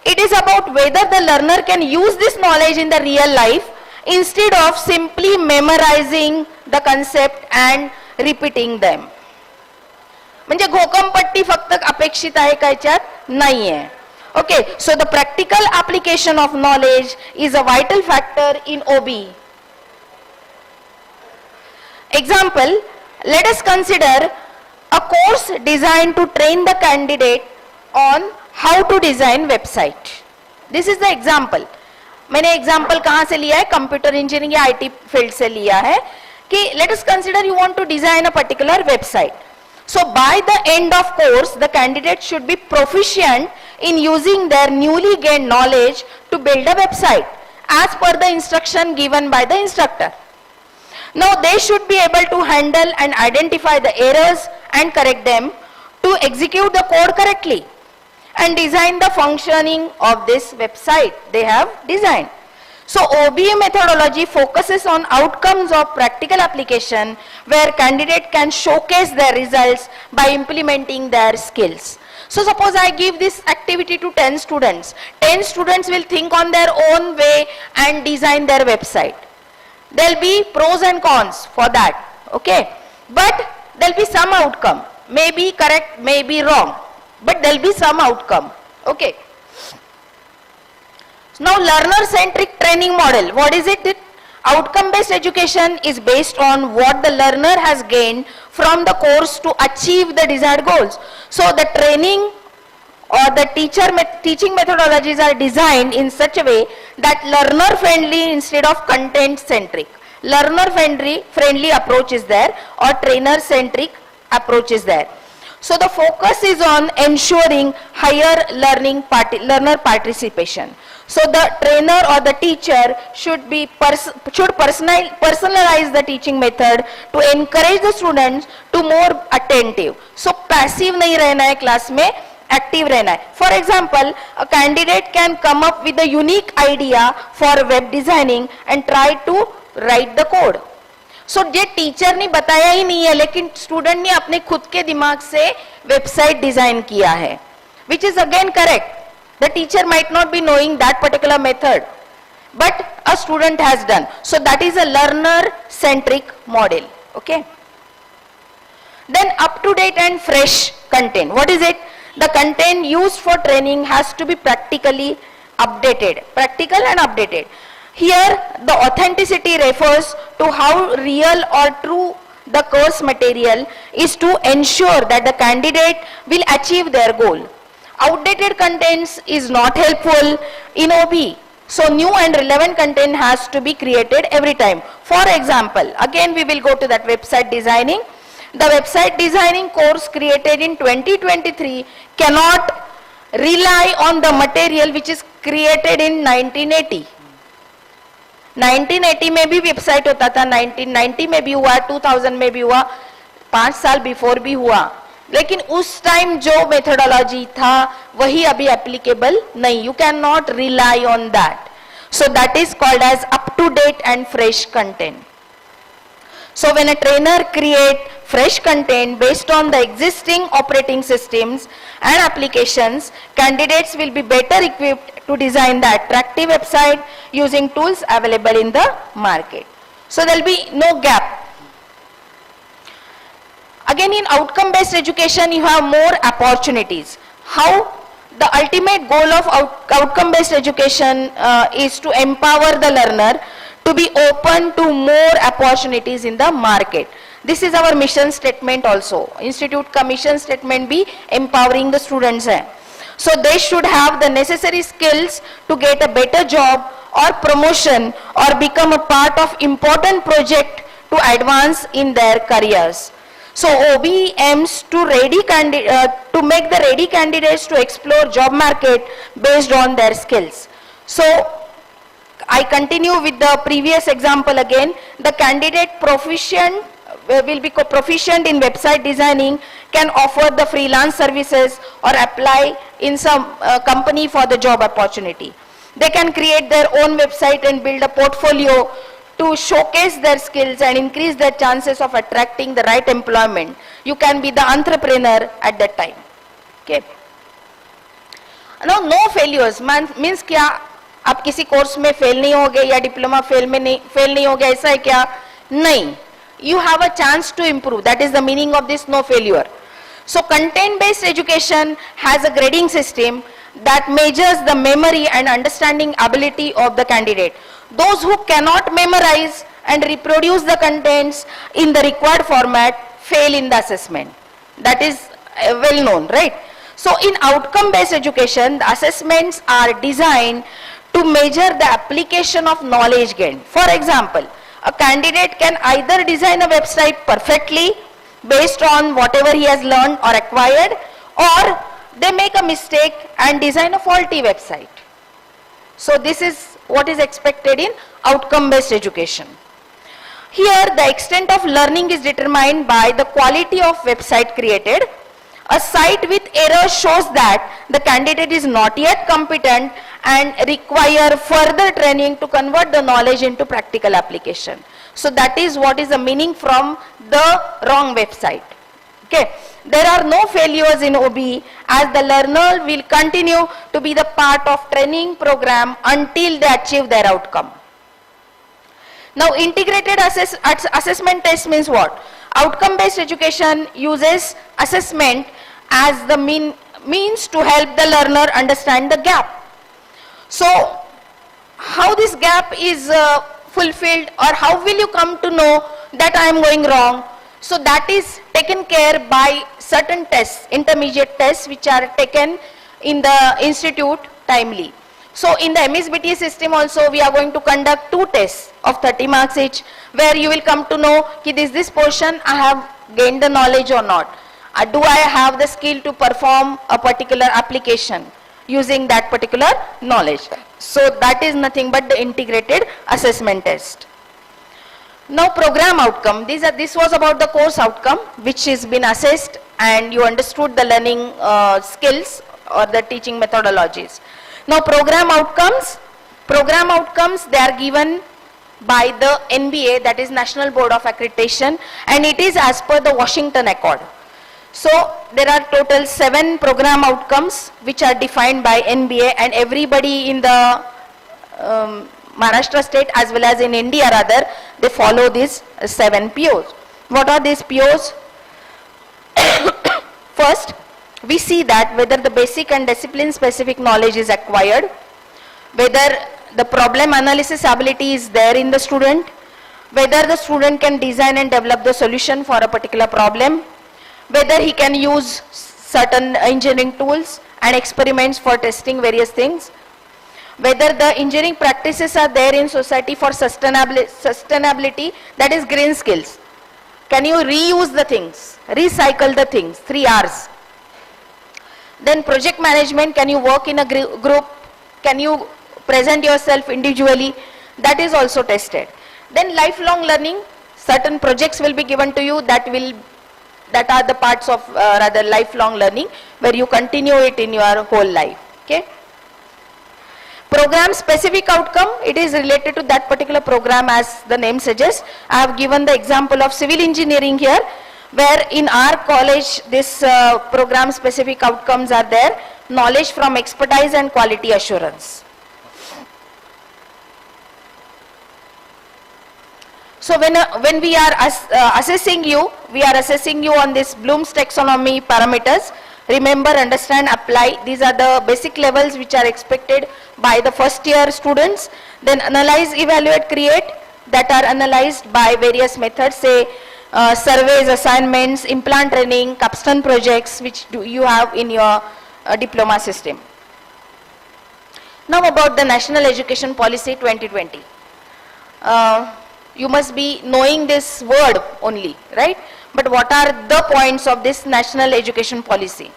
It is about whether the learner can use this knowledge in the real life instead of simply memorizing the concept and repeating them. म्हणजे घोकंपट्टी फक्त अपेक्षित आहे का याच्यात नाहीये. Okay, so the practical application of knowledge is a vital factor in OB. Example, let us consider a course designed to train the candidate on how to design website. This is the example. मैंने example कहाँ से लिया है? Computer engineering या IT field से लिया है कि let us consider you want to design a particular website. So by the end of course, the candidate should be proficient in using their newly gained knowledge to build a website as per the instruction given by the instructor. Now they should be able to handle and identify the errors and correct them, to execute the code correctly and design the functioning of this website they have designed. So OBE methodology focuses on outcomes of practical application where candidate can showcase their results by implementing their skills. So suppose I give this activity to 10 students. 10 students will think on their own way and design their website. There will be pros and cons for that, okay? But there will be some outcome, may be correct, may be wrong, but there will be some outcome, okay? Now learner-centric training model, what is it? Outcome-based education is based on what the learner has gained from the course to achieve the desired goals. So the training or the teaching methodologies are designed in such a way that learner friendly instead of content centric. Learner friendly approach is there, or trainer centric approach is there. So the focus is on ensuring higher learner participation. So the trainer or the teacher should personalize the teaching method to encourage the students to more attentive. So passive नहीं रहना है class में, active रहना है. For example, a candidate can come up with a unique idea for web designing and try to write the code. So J teacher ने बताया ही नहीं है, लेकिन स्टूडेंट ने अपने खुद के दिमाग से वेबसाइट डिजाइन किया है, which is again correct. The teacher might not be knowing that particular method, but a student has done. So that is a learner-centric model, okay? Then up-to-date and fresh content. What is it? The content used for training has to be practically updated, practical and updated. Here, the authenticity refers to how real or true the course material is to ensure that the candidate will achieve their goal. Outdated contents is not helpful in OB. So new and relevant content has to be created every time. For example, again we will go to that website designing. The website designing course created in 2023 cannot rely on the material which is created in 1980. 1980 में भी website होता था, 1990 में भी हुआ, 2000 में भी हुआ, 5 साल बिफोर भी हुआ, लेकिन उस टाइम जो मेथोडोलॉजी था वही अभी एप्लीकेबल नहीं. You can not rely on that. So that is called as up to date and fresh content. So when a trainer create fresh content based on the existing operating systems and applications, candidates will be better equipped to design the attractive website using tools available in the market. So there will be no gap. Again, in outcome based education you have more opportunities. How? The ultimate goal of outcome based education is to empower the learner to be open to more opportunities in the market. This is our mission statement also. Institute का mission statement भी empowering the students है. So they should have the necessary skills to get a better job or promotion or become a part of important project to advance in their careers. So OB aims to make the ready candidates to explore job market based on their skills. So I continue with the previous example again. The candidate will be proficient in website designing, can offer the freelance services or apply in some company for the job opportunity. They can create their own website and build a portfolio to showcase their skills and increase their chances of attracting the right employment. You can be the entrepreneur at that time. Okay. Now, no failures means क्या आप किसी course में fail नहीं हो गए या diploma fail नहीं हो गया, ऐसा है क्या? नहीं. You have a chance to improve. That is the meaning of this no failure. So content-based education has a grading system that measures the memory and understanding ability of the candidate. Those who cannot memorize and reproduce the contents in the required format fail in the assessment. That is well known, right? So in outcome-based education, the assessments are designed to measure the application of knowledge gained. For example, a candidate can either design a website perfectly based on whatever he has learned or acquired, or they make a mistake and design a faulty website. So this is what is expected in outcome-based education. Here, the extent of learning is determined by the quality of website created. A site with error shows that the candidate is not yet competent and require further training to convert the knowledge into practical application. So that is what is the meaning from the wrong website. Okay. There are no failures in OB, as the learner will continue to be the part of training program until they achieve their outcome. Now integrated assessment test means what? Outcome based education uses assessment as the means to help the learner understand the gap. So how this gap is fulfilled, or how will you come to know that I am going wrong? So that is taken care by certain tests, intermediate tests, which are taken in the institute timely. So in the MSBT system also, we are going to conduct 2 tests of 30 marks each, where you will come to know that this portion I have gained the knowledge or not. Do I have the skill to perform a particular application using that particular knowledge? So that is nothing but the integrated assessment test. Now program outcome, this was about the course outcome which has been assessed and you understood the learning skills or the teaching methodologies. Now program outcomes, they are given by the NBA, that is National Board of Accreditation, and it is as per the Washington Accord. So there are total 7 program outcomes which are defined by NBA, and everybody in the Maharashtra state as well as in India rather, they follow these 7 POs. What are these POs? First, we see that whether the basic and discipline specific knowledge is acquired, whether the problem analysis ability is there in the student, whether the student can design and develop the solution for a particular problem, whether he can use certain engineering tools and experiments for testing various things, whether the engineering practices are there in society for sustainability, that is green skills. Can you reuse the things, recycle the things, 3 R's. Then project management, can you work in a group, can you present yourself individually, that is also tested. Then lifelong learning, certain projects will be given to you that are the parts of rather lifelong learning, where you continue it in your whole life. Okay. Program specific outcome, it is related to that particular program as the name suggests. I have given the example of civil engineering here, where in our college this program specific outcomes are there, knowledge from expertise and quality assurance. So when we are assessing you, we are assessing you on this Bloom's taxonomy parameters. Remember, understand, apply. These are the basic levels which are expected by the first year students. Then analyze, evaluate, create, that are analyzed by various methods, say surveys, assignments, implant training, capstone projects, which you have in your diploma system. Now about the National Education Policy 2020. You must be knowing this word only, right? But what are the points of this National Education Policy?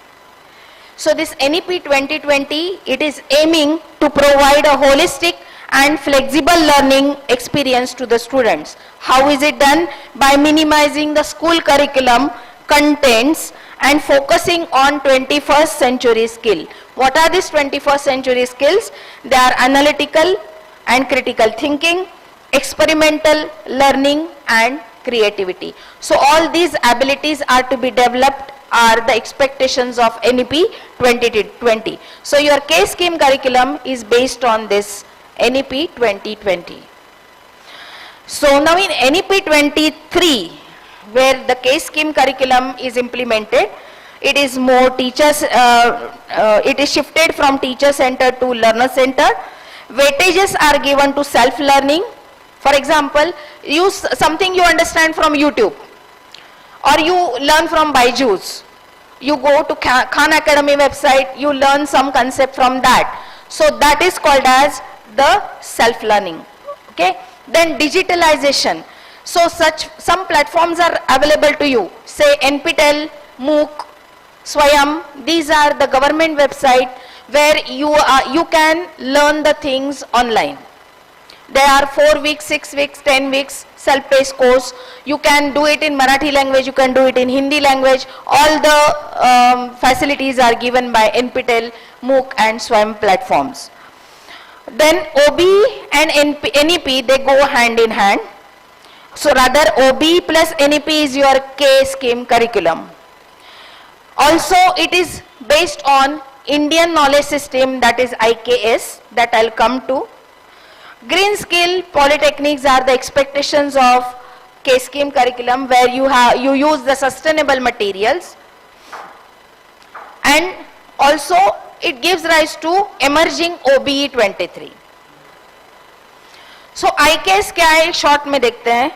So this NEP 2020, it is aiming to provide a holistic and flexible learning experience to the students. How is it done? By minimizing the school curriculum contents and focusing on 21st century skill. What are these 21st century skills? They are analytical and critical thinking, experimental learning and creativity. So all these abilities are to be developed, are the expectations of NEP 2020. So your case scheme curriculum is based on this NEP 2020. So now in NEP 23, where the case scheme curriculum is implemented, It is more teachers, it is shifted from teacher center to learner center. Weightages are given to self-learning. For example, something you understand from YouTube or you learn from Byju's. You go to Khan Academy website, you learn some concept from that. So that is called as the self-learning. Okay. Then digitalization. So some platforms are available to you. Say NPTEL, MOOC, Swayam. These are the government website where you can learn the things online. There are 4 weeks, 6 weeks, 10 weeks self-paced course. You can do it in Marathi language, you can do it in Hindi language. All the facilities are given by NPTEL, MOOC and Swayam platforms. Then OB and NEP, they go hand in hand. So rather OB plus NEP is your K-scheme curriculum. Also it is based on Indian knowledge system, that is IKS, that I'll come to. Green skill polytechnics are the expectations of K-scheme curriculum where you use the sustainable materials, and also it gives rise to emerging OBE 23. So IKS क्या है short में देखते हैं.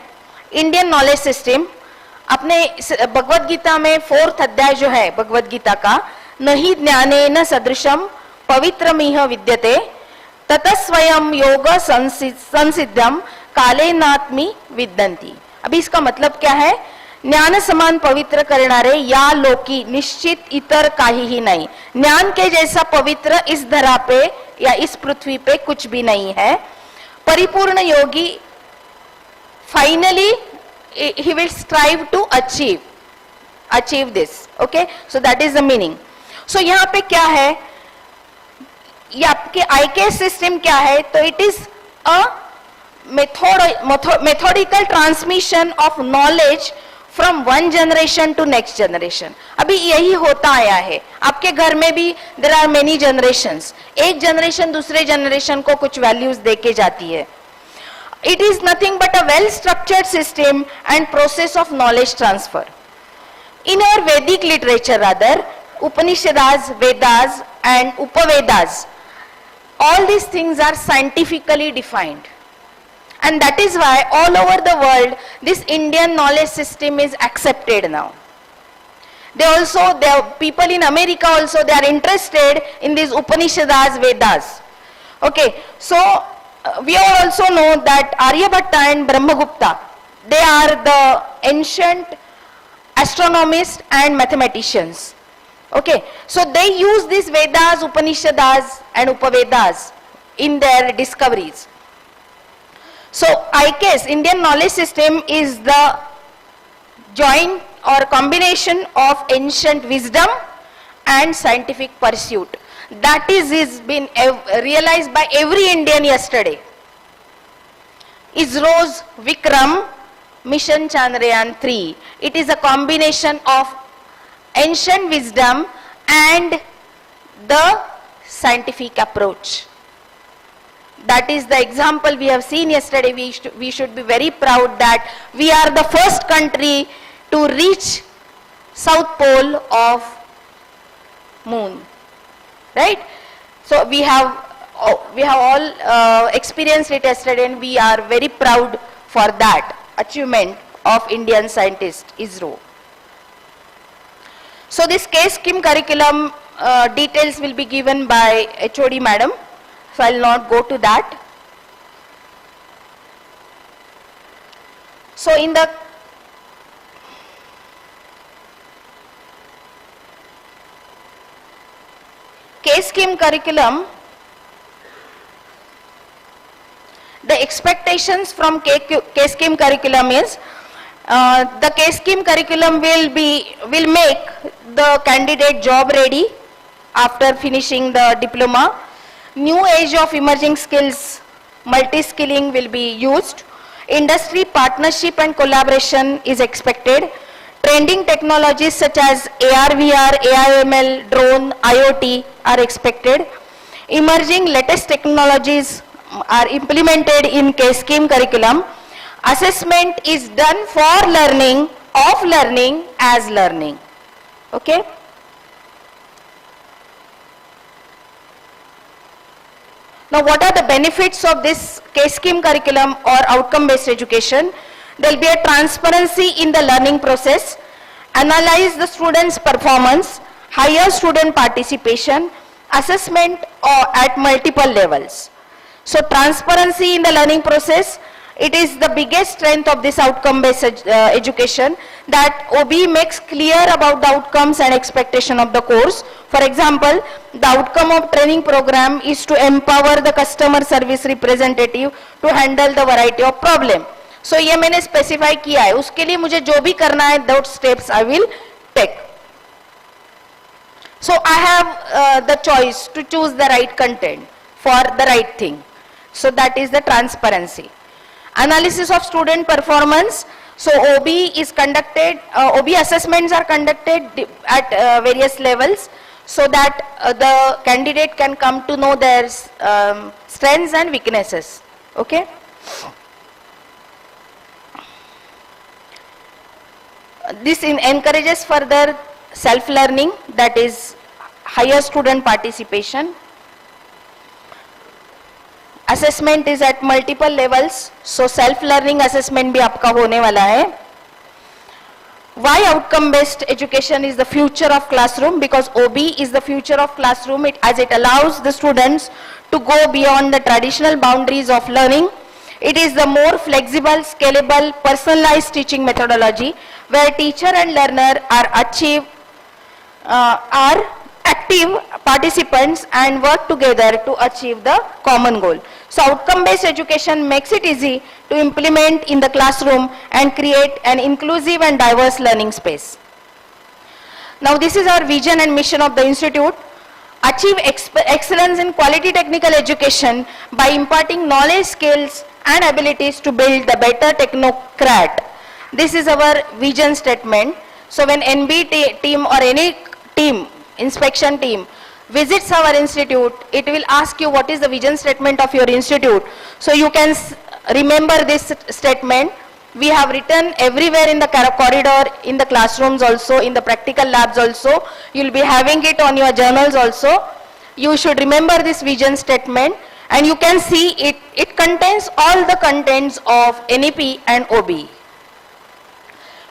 Indian knowledge system, अपने भगवद गीता में 4th अध्याय जो है भगवद गीता का, नहि ज्ञानेन सदृशम पवित्रमिह विद्यते ततः स्वयं योग संसिद्धम कालेनात्मी विद्यन्ति. अभी इसका मतलब क्या है? ज्ञान समान पवित्र करणारे या लोकी निश्चित इतर काहीही नाही. ज्ञान के जैसा पवित्र इस धरा पे या इस पृथ्वी पे कुछ भी नहीं है. परिपूर्ण योगी finally he will strive to achieve this. Okay, so that is the meaning. So यहाँ पे क्या है, ये आपके IKS सिस्टम क्या है? तो it is a methodical transmission of knowledge from one generation to next generation. अभी यही होता आया है. आपके घर में भी there are many generations. एक generation दूसरे generation को कुछ values दे के जाती है. It is nothing but a well structured system and process of knowledge transfer. In our Vedic literature rather, Upanishads, Vedas and Upavedas, all these things are scientifically defined. And that is why all over the world this Indian knowledge system is accepted now. People in America also, they are interested in these Upanishads, Vedas. Okay, so we all also know that Aryabhatta and Brahmagupta, they are the ancient astronomists and mathematicians. Okay, so they use these Vedas, Upanishads and Upavedas in their discoveries. So IKS, Indian knowledge system, is the joint or combination of ancient wisdom and scientific pursuit. That is been realized by every Indian yesterday. ISRO's Vikram mission Chandrayaan 3. It is a combination of ancient wisdom and the scientific approach. That is the example we have seen yesterday. We should be very proud that we are the first country to reach South Pole of Moon. Right? So we have all experienced it yesterday, and we are very proud for that achievement of Indian scientist ISRO. So this K-scheme curriculum details will be given by HOD madam, so I will not go to that. So in the K-scheme curriculum, the expectations from K-scheme curriculum is the K-scheme curriculum will make the candidate job ready after finishing the diploma. New age of emerging skills, multi-skilling will be used. Industry partnership and collaboration is expected. Trending technologies such as AR, VR, AIML, drone, IoT are expected. Emerging latest technologies are implemented in K-scheme curriculum. Assessment is done for learning, of learning, as learning. Okay? Now, what are the benefits of this K-scheme curriculum or outcome-based education? There will be a transparency in the learning process, analyze the students' performance, higher student participation, assessment at multiple levels. So, transparency in the learning process, it is the biggest strength of this outcome-based education, that OB makes clear about the outcomes and expectation of the course. For example, the outcome of training program is to empower the customer service representative to handle the variety of problem. So ये मैंने specify किया है, उसके लिए मुझे जो भी करना है, those steps I will take. So I have the choice to choose the right content for the right thing. So that is the transparency. Analysis of student performance. So OB is conducted, OB assessments are conducted at various levels, so that the candidate can come to know their strengths and weaknesses. Okay. This encourages further self-learning, that is higher student participation. Assessment is at multiple levels, so self-learning assessment भी आपका होने वाला है. Why outcome-based education is the future of classroom? Because OB is the future of classroom, as it allows the students to go beyond the traditional boundaries of learning. It is the more flexible, scalable, personalized teaching methodology where teacher and learner are active participants and work together to achieve the common goal. So outcome-based education makes it easy to implement in the classroom and create an inclusive and diverse learning space. Now this is our vision and mission of the institute. Achieve excellence in quality technical education by imparting knowledge, skills and abilities to build the better technocrat. This is our vision statement. So when NB team or any team, inspection team, visits our institute, it will ask you what is the vision statement of your institute. So you can remember this statement. We have written everywhere in the corridor, in the classrooms also, in the practical labs also. You will be having it on your journals also. You should remember this vision statement, and you can see it contains all the contents of NEP and OB.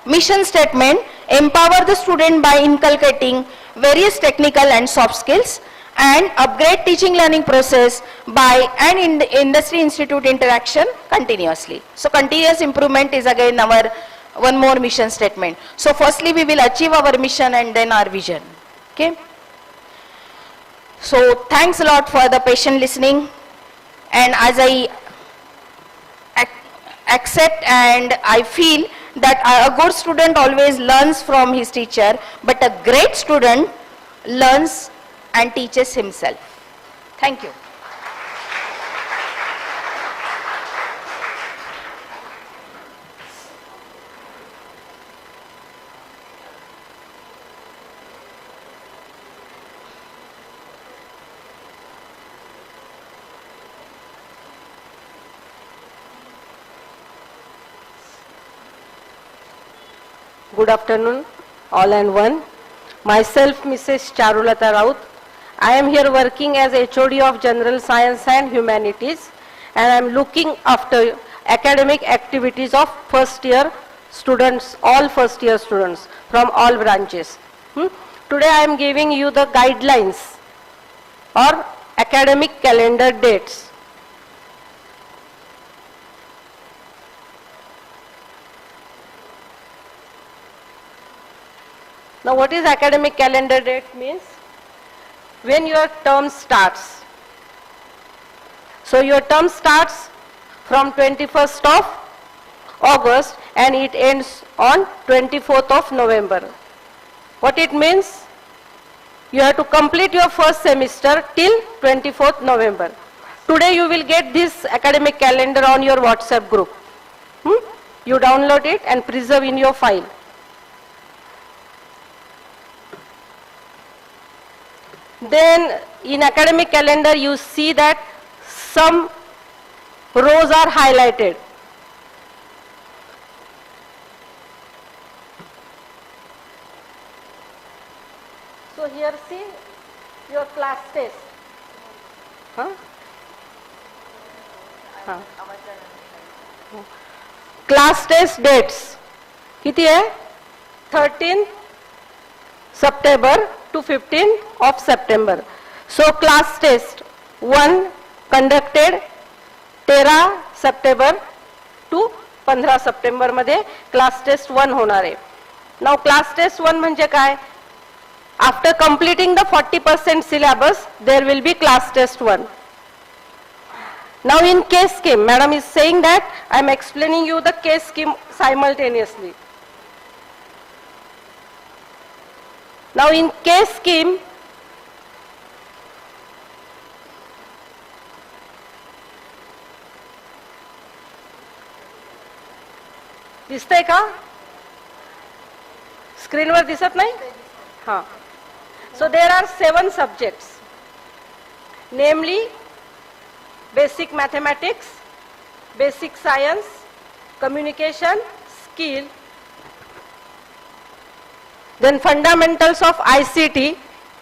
Mission statement: empower the student by inculcating various technical and soft skills, and upgrade teaching learning process by an industry institute interaction continuously. So continuous improvement is again our one more mission statement. So firstly we will achieve our mission and then our vision. Okay. So thanks a lot for the patient listening, and as I accept and I feel that a good student always learns from his teacher, but a great student learns and teaches himself. Thank you. Good afternoon, all and one. Myself, Mrs. Charulata Raut. I am here working as HOD of General Science and Humanities, and I am looking after academic activities of first year students, all first year students from all branches. Today I am giving you the guidelines or academic calendar dates. Now what is academic calendar date means? When your term starts. So your term starts from 21st of August and it ends on 24th of November. What it means? You have to complete your first semester till 24th November. Today you will get this academic calendar on your WhatsApp group. You download it and preserve in your file. Then in academic calendar you see that some rows are highlighted. So here see your class test. Class test dates किती आहे? 13 September to 15 of September. So class test 1 conducted 13 September to 15 September मध्ये class test 1 होणार आहे. Now class test 1 म्हणजे काय? After completing the 40% syllabus there will be class test 1. Now in case scheme, madam is saying that I am explaining you the case scheme simultaneously. Now in case scheme, दिसतंय का? स्क्रीनवर दिसत नाही? हां. So there are 7 subjects, namely basic mathematics, basic science, communication, skill, then fundamentals of ICT,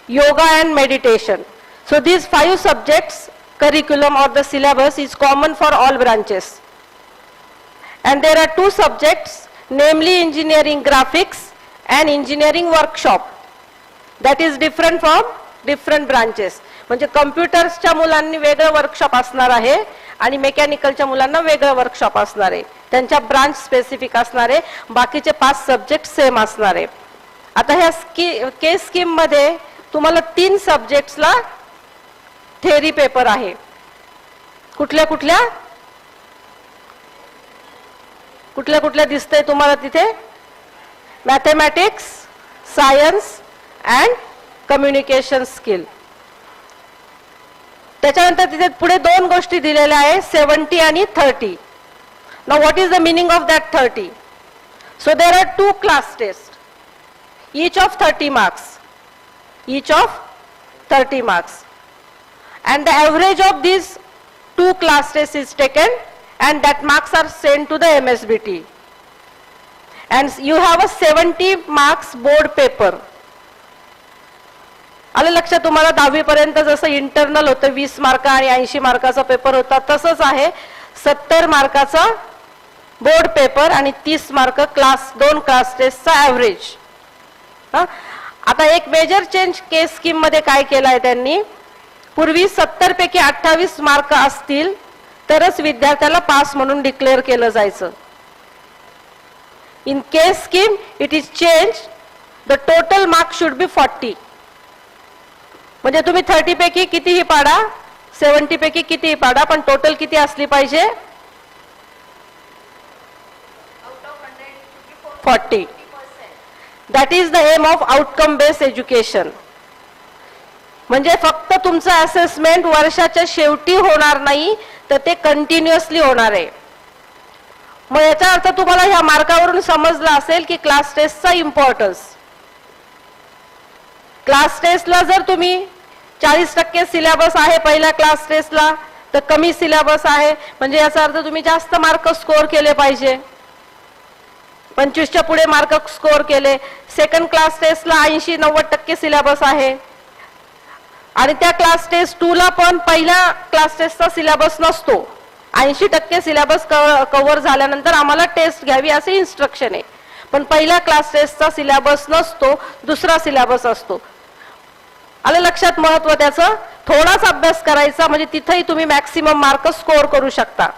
yoga and meditation. So these 5 subjects curriculum or the syllabus is common for all branches. And there are 2 subjects, namely engineering graphics and engineering workshop, that is different from different branches. म्हणजे कम्प्युटर्सच्या मुलांनी वेगळं workshop असणार आहे आणि मेकॅनिकलच्या मुलांना वेगळं workshop असणार आहे. त्यांच्या ब्रांच स्पेसिफिक असणार आहे. बाकीचे 5 सब्जेक्ट सेम असणार आहे. आता ह्या केस स्कीम मध्ये तुम्हाला 3 सब्जेक्ट्सला थेअरी पेपर आहे. कुठल्या कुठल्या कुठल्या कुठल्या दिसतंय तुम्हाला तिथे? Mathematics, science and communication skill. त्याच्यानंतर तिथे पुढे 2 गोष्टी दिलेल्या आहे, 70 आणि 30. Now what is the meaning of that 30? So there are 2 class test, each of 30 marks, each of 30 marks, and the average of these 2 class tests is taken and that marks are sent to the MSBT, and you have a 70 marks board paper. आलं लक्षात तुम्हाला? 10वी पर्यंत जसं internal होतं 20 mark आणि 80 मार्काचा paper होता, तसंच आहे 70 मार्काचा बोर्ड पेपर आणि 30 मार्क क्लास 2 क्लास टेस्टचा ॲव्हरेज. आता एक मेजर चेंज केस स्कीम मध्ये काय केलं आहे त्यांनी? पूर्वी 70 पैकी 28 मार्क असतील तरच विद्यार्थ्याला पास म्हणून डिक्लेअर केलं जायचं. In case scheme it is change, the total mark should be 40. म्हणजे तुम्ही 30 पैकी कितीही पाडा, 70 पैकी कितीही पाडा, पण टोटल किती असली पाहिजे? 40. That is the aim of outcome based education. म्हणजे फक्त तुमचं असेसमेंट वर्षाच्या शेवटी होणार नाही, तर ते कंटिन्युअसली होणार आहे. मग याचा अर्थ तुम्हाला ह्या मार्कावरून समजला असेल की क्लास टेस्टचा इम्पॉर्टन्स. क्लास टेस्टला जर तुम्ही 40% सिलेबस आहे पहिल्या क्लास टेस्टला, तर कमी सिलेबस आहे, म्हणजे याचा अर्थ तुम्ही जास्त मार्क स्कोर केले पाहिजे. 25च्या पुढे मार्क स्कोर केले. सेकंड क्लास टेस्टला 80-90% सिलेबस आहे आणि त्या क्लास टेस्ट 2 ला पण पहिल्या क्लास टेस्टचा सिलेबस नसतो. 80% सिलेबस कव्हर झाल्यानंतर आम्हाला टेस्ट घ्यावी असे इन्स्ट्रक्शन आहे, पण पहिल्या क्लास टेस्टचा सिलेबस नसतो, दुसरा सिलेबस असतो. आलं लक्षात? महत्व त्याचं थोडाच अभ्यास करायचा, म्हणजे तिथेही तुम्ही मॅक्सिमम मार्क स्कोर करू शकता.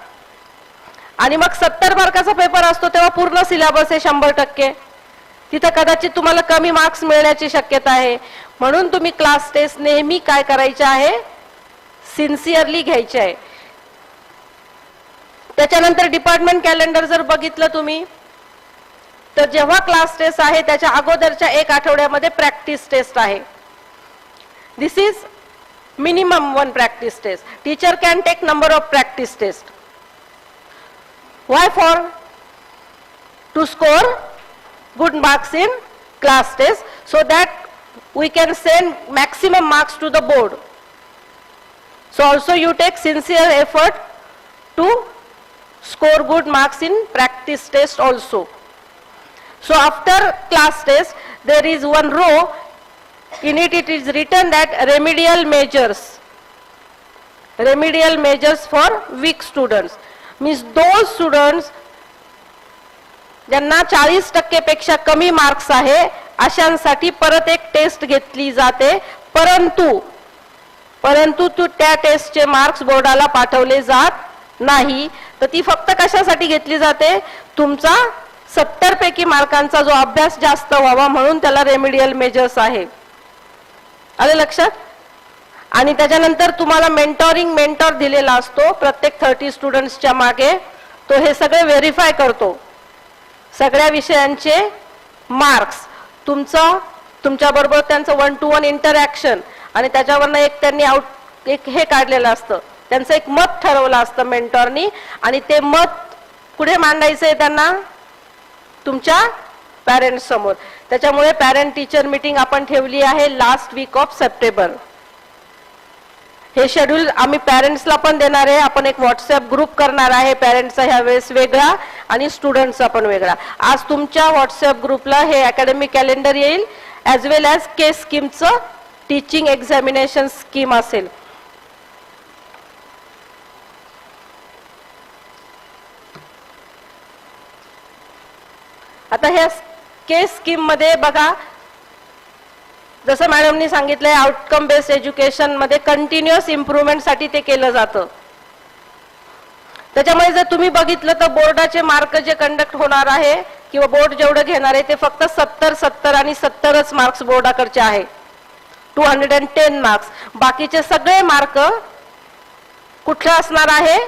आणि मग 70 मार्काचा पेपर असतो तेव्हा पूर्ण सिलेबस आहे 100%. तिथं कदाचित तुम्हाला कमी मार्क्स मिळण्याची शक्यता आहे. म्हणून तुम्ही क्लास टेस्ट नेहमी काय करायचे आहे? सिन्सिअरली घ्यायचे आहे. त्याच्यानंतर डिपार्टमेंट कॅलेंडर जर बघितलं तुम्ही, तर जेव्हा क्लास टेस्ट आहे त्याच्या अगोदरच्या 1 आठवड्यामध्ये प्रॅक्टिस टेस्ट आहे. This is minimum 1 practice test. Teacher can take number of practice test. Why for? To score good marks in class test, so that we can send maximum marks to the board. So also you take sincere effort to score good marks in practice test also. So after class test there is one row, in it is written that remedial measures. remedial measures for weak students. Means those students ज्यांना 40% पेक्षा कमी marks आहे अशांसाठी परत एक test घेतली जाते, परंतु त्या टेस्टचे मार्क्स बोर्डाला पाठवले जात नाही. तर ती फक्त कशासाठी घेतली जाते, तुमचा 70 पैकी मार्कांचा जो अभ्यास जास्त व्हावा म्हणून त्याला रेमिडियल मेजर्स आहे. आले लक्षात. आणि त्याच्यानंतर तुम्हाला मेंटॉर दिलेला असतो प्रत्येक 30 स्टुडंट्सच्या मागे. तो हे सगळे व्हेरीफाय करतो, सगळ्या विषयांचे मार्क्स, तुमच्या बरोबर त्यांचं 1-to-1 इंटरॅक्शन, आणि त्याच्यावरनं एक हे काढलेलं असतं, त्यांचं एक मत ठरवलं असतं मेंटॉरनी, आणि ते मत पुढे मांडायचंय त्यांना तुमच्या पॅरेंट्स समोर. त्याच्यामुळे पॅरेंट टीचर मीटिंग आपण ठेवली आहे लास्ट वीक ऑफ सप्टेंबर. हे शेड्यूल आम्ही पॅरेंट्सला पण देणार आहे. आपण एक व्हॉट्सअप ग्रुप करणार आहे पॅरेंट्सचा ह्या वेळेस वेगळा आणि स्टुडंट्सचा पण वेगळा. आज तुमच्या व्हॉट्सअप ग्रुपला हे अकॅडमिक कॅलेंडर येईल, ॲज वेल ॲज के स्कीमचं टीचिंग एक्झामिनेशन स्कीम असेल. आता ह्या के स्कीम मध्ये बघा, जसं मॅडमनी सांगितलंय आउटकम बेस्ड एज्युकेशन मध्ये कंटिन्युअस इम्प्रुव्हमेंट साठी ते केलं जातं. त्याच्यामुळे जर तुम्ही बघितलं तर बोर्डाचे मार्क जे कंडक्ट होणार आहे किंवा बोर्ड जेवढं घेणार आहे ते फक्त 70 आणि 70च मार्क्स बोर्डाकडचे आहे, 210 मार्क्स. बाकीचे सगळे मार्क कुठले असणार आहे,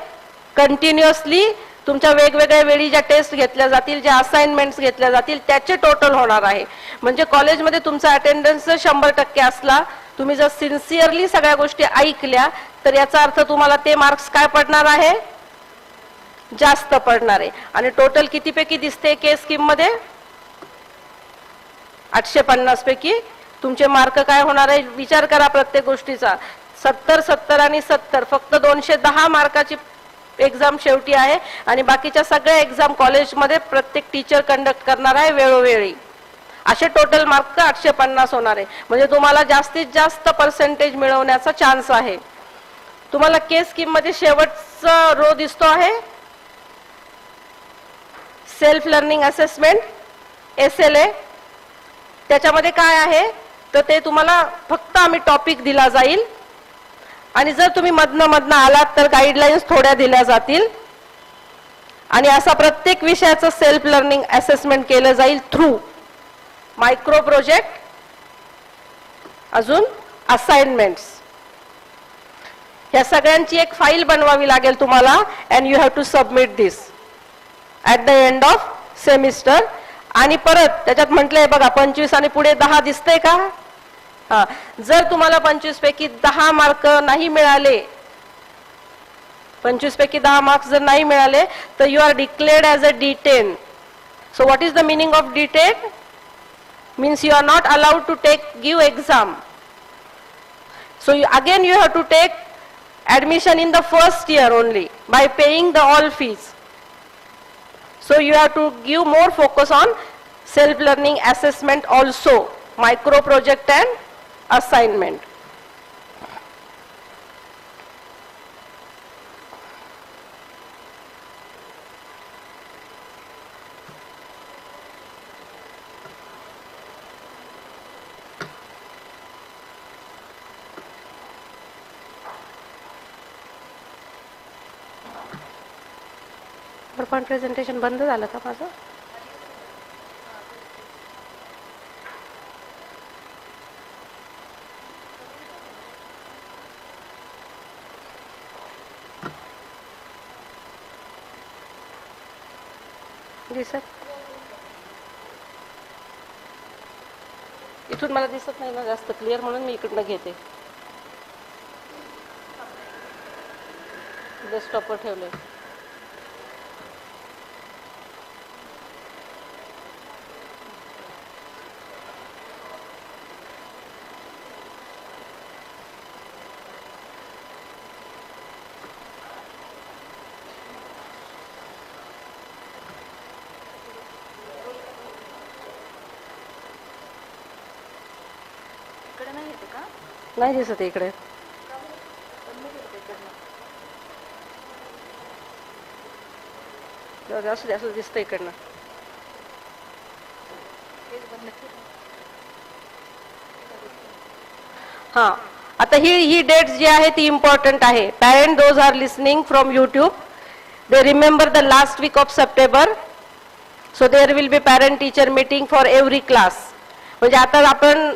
कंटिन्युअसली तुमच्या वेगवेगळ्या वेळी ज्या टेस्ट घेतल्या जातील, ज्या असाइनमेंट्स घेतल्या जातील त्याचे टोटल होणार आहे. म्हणजे कॉलेजमध्ये तुमचा अटेंडन्स 100% असला, तुम्ही जर सिन्सिअरली सगळ्या गोष्टी ऐकल्या, तर याचा अर्थ तुम्हाला ते मार्क्स काय पडणार आहे, जास्त पडणार आहे. आणि टोटल किती पैकी दिसते के स्कीम मध्ये, 850 पैकी तुमचे मार्क काय होणार आहे. विचार करा प्रत्येक गोष्टीचा. 70 आणि 70, फक्त 210 मार्काची एक्झाम शेवटी आहे, आणि बाकीच्या सगळ्या एक्झाम कॉलेजमध्ये प्रत्येक टीचर कंडक्ट करणार आहे वेळोवेळी. असे टोटल मार्क 850 होणार आहे. म्हणजे तुम्हाला जास्तीत जास्त पर्सेंटेज मिळवण्याचा चान्स आहे. तुम्हाला के स्कीम मध्ये शेवटचा रो दिसतो आहे सेल्फ लर्निंग असेसमेंट, SLA. त्याच्यामध्ये काय आहे तर ते तुम्हाला फक्त आम्ही टॉपिक दिला जाईल, आणि जर तुम्ही मधनं आलात तर गाईडलाईन्स थोड्या दिल्या जातील, आणि असा प्रत्येक विषयाचं सेल्फ लर्निंग असेसमेंट केलं जाईल थ्रू मायक्रो प्रोजेक्ट, अजून असाइनमेंट्स. या सगळ्यांची एक फाईल बनवावी लागेल तुम्हाला, and you have to submit this at the end of semester. आणि परत त्याच्यात म्हटलंय बघा 25 आणि पुढे 10 दिसतंय का. जर तुम्हाला 25 पैकी 10 मार्क नाही मिळाले, 25 पैकी 10 मार्क्स जर नाही मिळाले, तर you are declared as a D10. So what is the meaning of D10? Means you are not allowed to give exam. So again you have to take admission in the first year only by paying the all fees. So you have to give more focus on self-learning assessment also, micro project and assignment. PowerPoint presentation बंद झालं का माझं? दिसत इथून मला दिसत नाही ना जास्त क्लिअर, म्हणून मी इकडनं घेते. डेस्कटॉपवर ठेवले. नाही दिसत इकडे. असं दिसतं इकडनं. हा, आता ही डेट्स जी आहे ती इम्पॉर्टंट आहे. Parent those are listening from YouTube, they remember the last week of September. So there will be parent teacher meeting for every class. म्हणजे आता आपण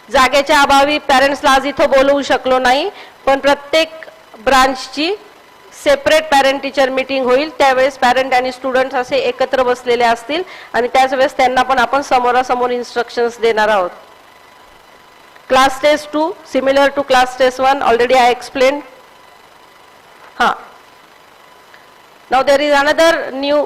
जागेच्या अभावी पॅरेंट्सला आज इथं बोलवू शकलो नाही, पण प्रत्येक ब्रांचची सेपरेट पॅरेंट टीचर मीटिंग होईल. त्यावेळेस पॅरेंट आणि स्टुडंट्स असे एकत्र बसलेले असतील आणि त्याच वेळेस त्यांना पण आपण समोरासमोर इन्स्ट्रक्शन्स देणार आहोत. Class test 2 similar to class test 1, already I explained. Now there is another new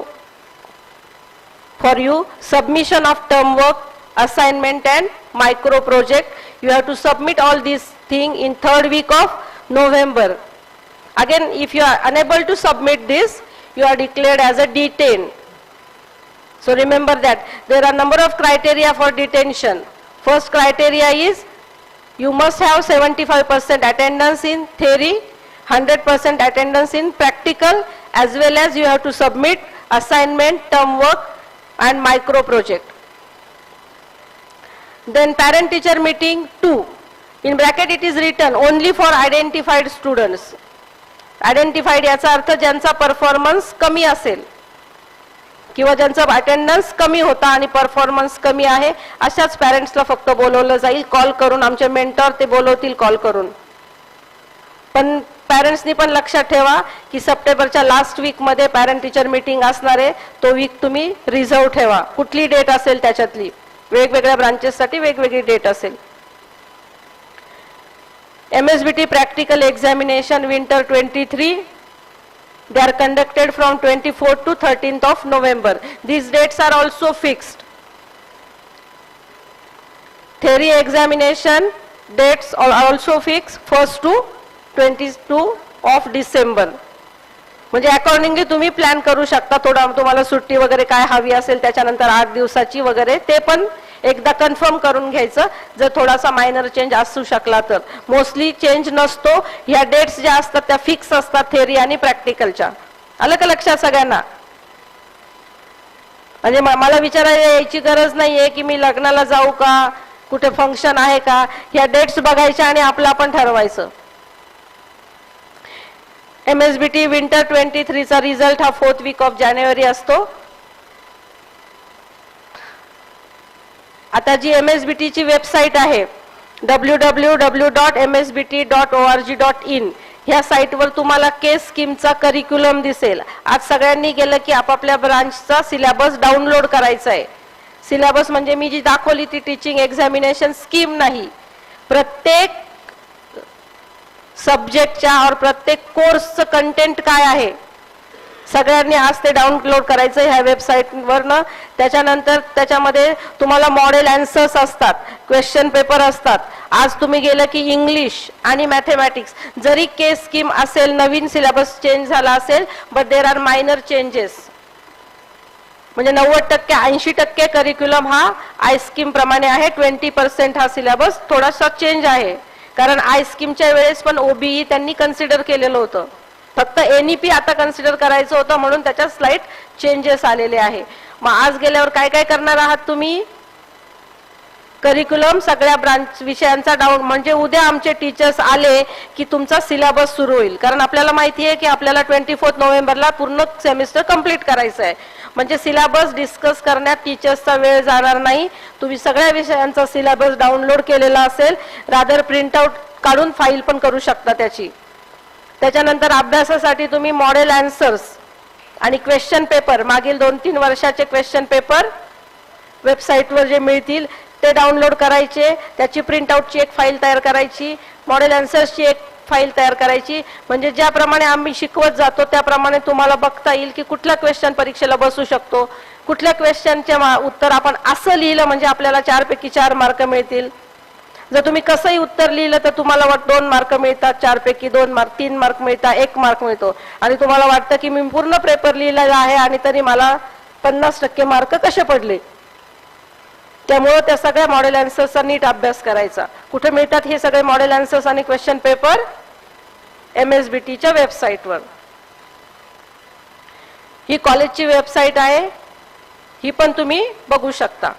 for you, submission of term work, assignment and micro project. You have to submit all these things in 3rd week of November. Again, if you are unable to submit this, you are declared as a detained. So remember that there are number of criteria for detention. First criteria is you must have 75% attendance in theory, 100% attendance in practical, as well as you have to submit assignment, term work and micro project. Then parent teacher meeting 2. In bracket it is written only for identified students. Identified याचा अर्थ ज्यांचा performance कमी असेल किंवा ज्यांचा attendance कमी होता आणि performance कमी आहे अशाच पॅरेंट्सला फक्त बोलवलं जाईल कॉल करून. आमचे मेंटॉर ते बोलवतील कॉल करून. पण पॅरेंट्सनी पण लक्षात ठेवा की सप्टेंबरच्या लास्ट वीक मध्ये पॅरेंट टीचर मीटिंग असणार आहे. तो वीक तुम्ही रिझर्व ठेवा. कुठली डेट असेल त्याच्यातली, वेगवेगळ्या ब्रांचेससाठी वेगवेगळी डेट असेल. MSBT practical examination winter 23. They are conducted from 24th to 13th of November. These dates are also fixed. Theory examination dates are also fixed, 1st to 22 of December. म्हणजे accordingly तुम्ही plan करू शकता. थोडा तुम्हाला सुट्टी वगैरे काय हवी असेल त्याच्यानंतर 8 दिवसाची वगैरे ते पण एकदा कन्फर्म करून घ्यायचं. जर थोडासा मायनर चेंज असू शकला तर. मोस्टली चेंज नसतो. ह्या डेट्स ज्या असतात त्या फिक्स असतात थेअरी आणि प्रॅक्टिकलच्या. आलं का लक्षात सगळ्यांना? म्हणजे मला विचारायला यायची गरज नाहीये की मी लग्नाला जाऊ का, कुठे फंक्शन आहे का. ह्या डेट्स बघायच्या आणि आपलं आपण ठरवायचं. MSBT विंटर 23 चा रिझल्ट हा 4th वीक ऑफ जानेवारी असतो. आता जी MSBT ची वेबसाईट आहे www.msbt.org.in ह्या साईटवर तुम्हाला केस स्कीमचा करिक्युलम दिसेल. आज सगळ्यांनी गेलं की आपापल्या ब्रांचचा सिलेबस डाउनलोड करायचा आहे. सिलेबस म्हणजे मी जी दाखवली ती टीचिंग एक्झामिनेशन स्कीम नाही. प्रत्येक सब्जेक्टच्या और प्रत्येक कोर्सचं कंटेंट काय आहे सगळ्यांनी आज ते डाउनलोड करायचं ह्या वेबसाईटवरनं. त्याच्यानंतर त्याच्यामध्ये तुम्हाला मॉडेल आन्सर्स असतात, क्वेश्चन पेपर असतात. आज तुम्ही गेलं की इंग्लिश आणि मॅथमॅटिक्स जरी केस स्कीम असेल, नवीन सिलेबस चेंज झाला असेल, but there are minor changes. म्हणजे 90% 80% करिक्युलम हा AISSMS प्रमाणे आहे. 20% हा सिलेबस थोडासा चेंज आहे. कारण AISSMSच्या वेळेस पण OBE त्यांनी कन्सिडर केलेलं होतं. फक्त NEP आता कन्सिडर करायचं होतं म्हणून त्याच्यात स्लाइट चेंजेस आलेले आहे. मग आज गेल्यावर काय काय करणार आहात तुम्ही? करिक्युलम सगळ्या ब्रांच विषयांचा डाऊन. म्हणजे उद्या आमचे टीचर्स आले की तुमचा सिलेबस सुरू होईल. कारण आपल्याला माहिती आहे की आपल्याला 24 नोव्हेंबरला पूर्ण सेमिस्टर कंप्लीट करायचं आहे. म्हणजे सिलेबस डिस्कस करण्यात टीचर्सचा वेळ जाणार नाही. तुम्ही सगळ्या विषयांचा सिलेबस डाउनलोड केलेला असेल. रादर प्रिंटआउट काढून फाईल पण करू शकता त्याची. त्याच्यानंतर अभ्यासासाठी तुम्ही मॉडेल आन्सर्स आणि क्वेश्चन पेपर, मागील 2-3 वर्षाचे क्वेश्चन पेपर वेबसाईटवर जे मिळतील ते डाउनलोड करायचे. त्याची प्रिंटआउटची एक फाईल तयार करायची, मॉडेल आन्सर्सची एक फाईल तयार करायची. म्हणजे ज्याप्रमाणे आम्ही शिकवत जातो त्याप्रमाणे तुम्हाला बघता येईल की कुठला क्वेश्चन परीक्षेला बसू शकतो, कुठल्या क्वेश्चनचे उत्तर आपण असं लिहिलं म्हणजे आपल्याला 4 पैकी 4 मार्क मिळतील. जर तुम्ही कसंही उत्तर लिहिलं तर तुम्हाला 2 मार्क मिळतात, 4 पैकी 2 मार्क, 3 मार्क मिळतात, 1 मार्क मिळतो. आणि तुम्हाला वाटतं की मी पूर्ण पेपर लिहिलेला आहे आणि तरी मला 50% मार्क कसे पडले. त्यामुळे त्या सगळ्या मॉडेल आन्सर्सचा नीट अभ्यास करायचा. कुठे मिळतात हे सगळे मॉडेल आन्सर्स आणि क्वेश्चन पेपर? MSBTच्या वेबसाईटवर. ही कॉलेजची वेबसाईट आहे, ही पण तुम्ही बघू शकता.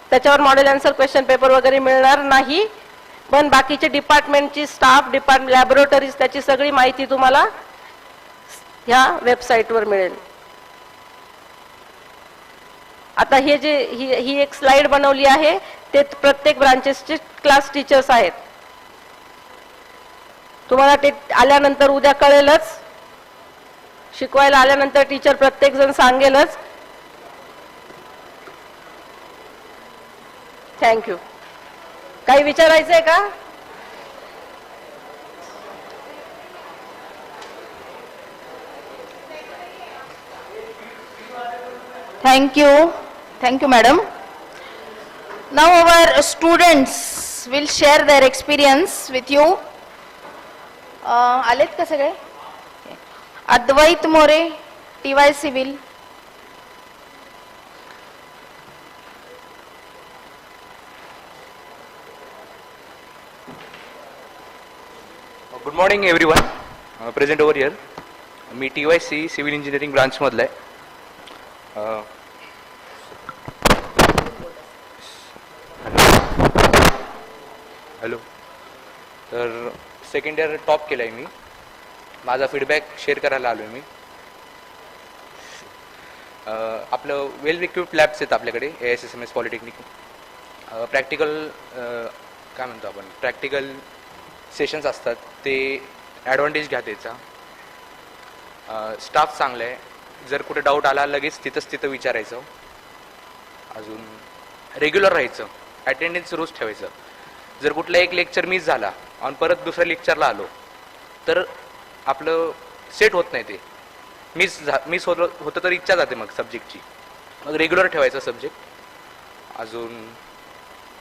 त्याच्यावर मॉडेल आन्सर क्वेश्चन पेपर वगैरे मिळणार नाही, पण बाकीचे डिपार्टमेंटची स्टाफ, लॅबोरेटरीज, त्याची सगळी माहिती तुम्हाला ह्या वेबसाईटवर मिळेल. आता हे जे ही एक स्लाइड बनवली आहे, ते प्रत्येक ब्रांचेसचे क्लास टीचर्स आहेत. तुम्हाला ते आल्यानंतर उद्या कळेलच, शिकवायला आल्यानंतर टीचर प्रत्येक जण सांगेलच. थँक्यू. काही विचारायचंय का? Thank you, madam. Now our students will share their experience with you. आलेत का सगळे? Advait More, TY Civil. Good morning everyone. Present over here. मी TYC सिव्हिल इंजिनिअरिंग ब्रांचमधला आहे. हॅलो. तर सेकंड इयर टॉप केलं आहे मी. माझा फीडबॅक शेअर करायला आलो आहे मी. आपलं वेल इक्विप्ड लॅब्स आहेत आपल्याकडे AISSMS पॉलिटेक्निक. प्रॅक्टिकल काय म्हणतो आपण, प्रॅक्टिकल सेशन्स असतात, ते ॲडव्हान्टेज घ्या त्याचा. स्टाफ चांगला आहे, जर कुठे डाऊट आला लगेच तिथं विचारायचं. अजून रेग्युलर राहायचं, अटेंडन्स रोज ठेवायचं. जर कुठला एक लेक्चर मिस झाला आणि परत दुसऱ्या लेक्चरला आलो तर आपलं सेट होत नाही. ते मिस होतं तर इच्छा जाते मग सब्जेक्टची. मग रेग्युलर ठेवायचं सब्जेक्ट. अजून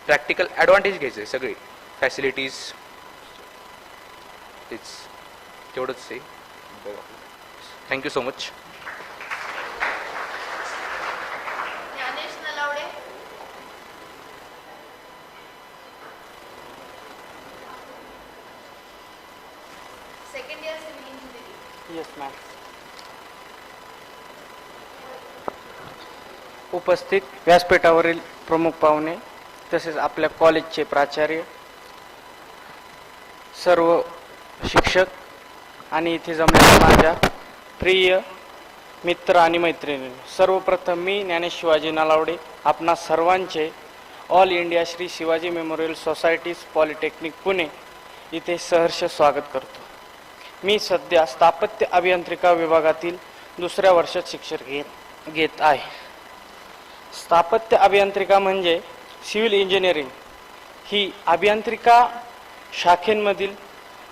प्रॅक्टिकल ॲडव्हान्टेज घ्यायचे सगळे फॅसिलिटीज. तेवढंच आहे. Thank you so much. Second year civil engineering. Yes ma'am. उपस्थित व्यासपीठावरील प्रमुख पाहुणे, तसेच आपल्या कॉलेजचे प्राचार्य, सर्व शिक्षक आणि इथे जमलेल्या माझ्या प्रिय मित्र आणि मैत्रिणी, सर्वप्रथम मी ज्ञानेश शिवाजी नलावडे आपणा सर्वांचे all India Shri Shivaji memorial societies polytechnic Pune इथे सहर्ष स्वागत करतो. मी सध्या स्थापत्य अभियांत्रिका विभागातील दुसऱ्या वर्षात शिक्षण घेत आहे. स्थापत्य अभियांत्रिका म्हणजे सिव्हिल इंजिनिअरिंग ही अभियांत्रिका शाखेंमधील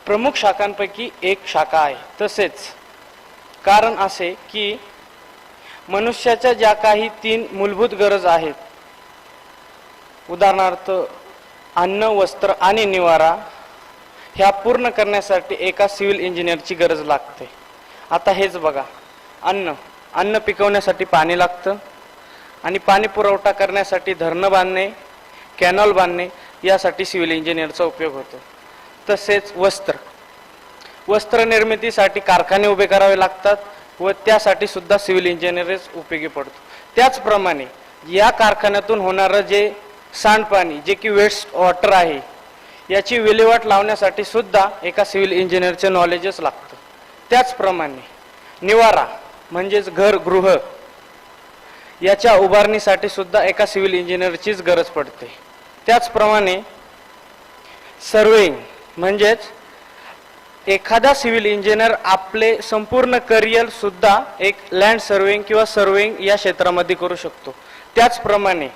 प्रमुख शाखांपैकी एक शाखा आहे. तसेच कारण असे की मनुष्याच्या ज्या काही 3 मूलभूत गरज आहेत, उदाहरणार्थ अन्न, वस्त्र आणि निवारा, ह्या पूर्ण करण्यासाठी एका सिव्हिल इंजिनियरची गरज लागते. आता हेच बघा, अन्न पिकवण्यासाठी पाणी लागतं आणि पाणी पुरवठा करण्यासाठी धरणं बांधणे, कॅनॉल बांधणे यासाठी सिव्हिल इंजिनियरचा उपयोग होतो. तसेच वस्त्र निर्मितीसाठी कारखाने उभे करावे लागतात व त्यासाठी सुद्धा सिव्हिल इंजिनियरच उपयोगी पडतो. त्याचप्रमाणे या कारखान्यातून होणारं जे सांडपाणी, जे की वेस्ट वॉटर आहे, याची विल्हेवाट लावण्यासाठी सुद्धा एका सिव्हिल इंजिनियरचे नॉलेजच लागतं. त्याचप्रमाणे निवारा म्हणजेच गृह याच्या उभारणीसाठी सुद्धा एका सिव्हिल इंजिनियरचीच गरज पडते. त्याचप्रमाणे सर्वेइंग म्हणजेच एखादा सिव्हिल इंजिनियर आपले संपूर्ण करिअर सुद्धा एक लँड सर्वेइंग किंवा सर्वेइंग या क्षेत्रामध्ये करू शकतो. त्याचप्रमाणे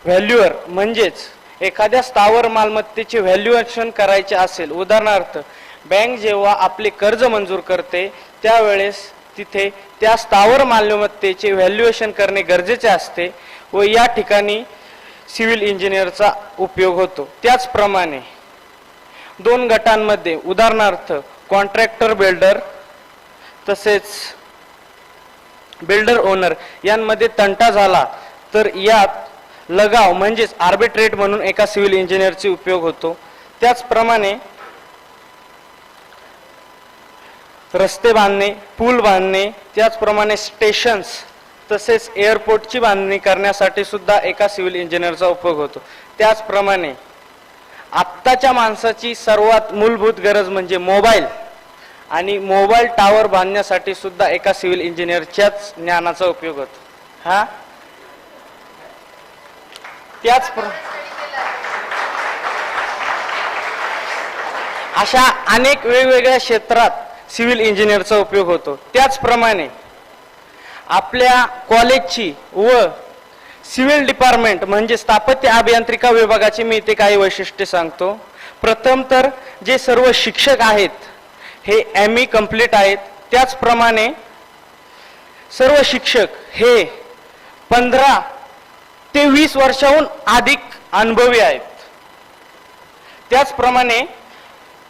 व्हॅल्युअर म्हणजेच एखाद्या स्थावर मालमत्तेचे व्हॅल्युएशन करायचे असेल, उदाहरणार्थ बँक जेव्हा आपले कर्ज मंजूर करते त्यावेळेस तिथे त्या स्थावर मालमत्तेचे व्हॅल्युएशन करणे गरजेचे असते व या ठिकाणी सिव्हिल इंजिनियरचा उपयोग होतो. त्याचप्रमाणे 2 गटांमध्ये, उदाहरणार्थ कॉन्ट्रॅक्टर बिल्डर तसेच बिल्डर ओनर यांमध्ये तंटा झाला तर यात लगाव म्हणजेच आर्बिट्रेट म्हणून एका सिव्हिल इंजिनियरचा उपयोग होतो. त्याचप्रमाणे रस्ते बांधणे, पूल बांधणे, त्याचप्रमाणे स्टेशन्स तसेच एअरपोर्टची बांधणी करण्यासाठी सुद्धा एका सिव्हिल इंजिनियरचा उपयोग होतो. त्याचप्रमाणे आत्ताच्या माणसाची सर्वात मूलभूत गरज म्हणजे मोबाईल, आणि मोबाईल टावर बांधण्यासाठी सुद्धा एका सिव्हिल इंजिनियरच्याच ज्ञानाचा उपयोग होतो. हा अशा अनेक वेगवेगळ्या क्षेत्रात सिव्हिल इंजिनियरचा उपयोग होतो. त्याचप्रमाणे आपल्या कॉलेजची व सिव्हिल डिपार्टमेंट म्हणजे स्थापत्य अभियांत्रिका विभागाची मी इथे काही वैशिष्ट्ये सांगतो. प्रथम तर जे सर्व शिक्षक आहेत हे ME कंप्लीट आहेत. त्याचप्रमाणे सर्व शिक्षक हे 15 ते 20 वर्षाहून अधिक अनुभवी आहेत. त्याचप्रमाणे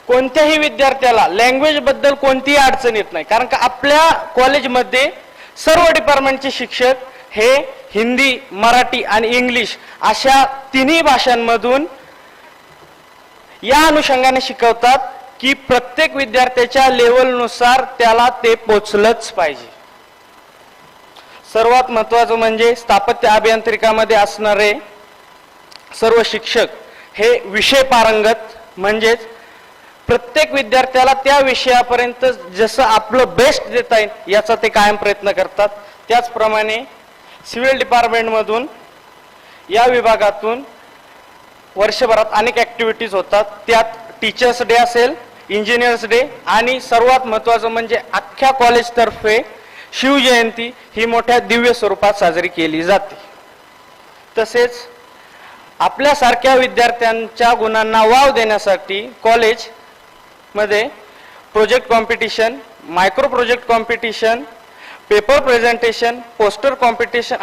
कोणत्याही विद्यार्थ्याला लँग्वेज बद्दल कोणतीही अडचण येत नाही, कारण का आपल्या कॉलेजमध्ये सर्व डिपार्टमेंटचे शिक्षक हे हिंदी, मराठी आणि इंग्लिश अशा तिन्ही भाषांमधून या अनुषंगाने शिकवतात की प्रत्येक विद्यार्थ्याच्या लेवलनुसार त्याला ते पोचलंच पाहिजे. सर्वात महत्त्वाचं म्हणजे स्थापत्य अभियांत्रिकामध्ये असणारे सर्व शिक्षक हे विषय पारंगत, म्हणजेच प्रत्येक विद्यार्थ्याला त्या विषयापर्यंत जसं आपलं बेस्ट देता येईल याचा ते कायम प्रयत्न करतात. त्याचप्रमाणे सिव्हिल डिपार्टमेंटमधून या विभागातून वर्षभरात अनेक ॲक्टिव्हिटीज होतात. त्यात टीचर्स डे असेल, इंजिनियर्स डे आणि सर्वात महत्त्वाचं म्हणजे अख्ख्या कॉलेजतर्फे शिवजयंती ही मोठ्या दिव्य स्वरूपात साजरी केली जाते. तसेच आपल्यासारख्या विद्यार्थ्यांच्या गुणांना वाव देण्यासाठी कॉलेजमध्ये project competition, micro project competition, paper presentation, poster competition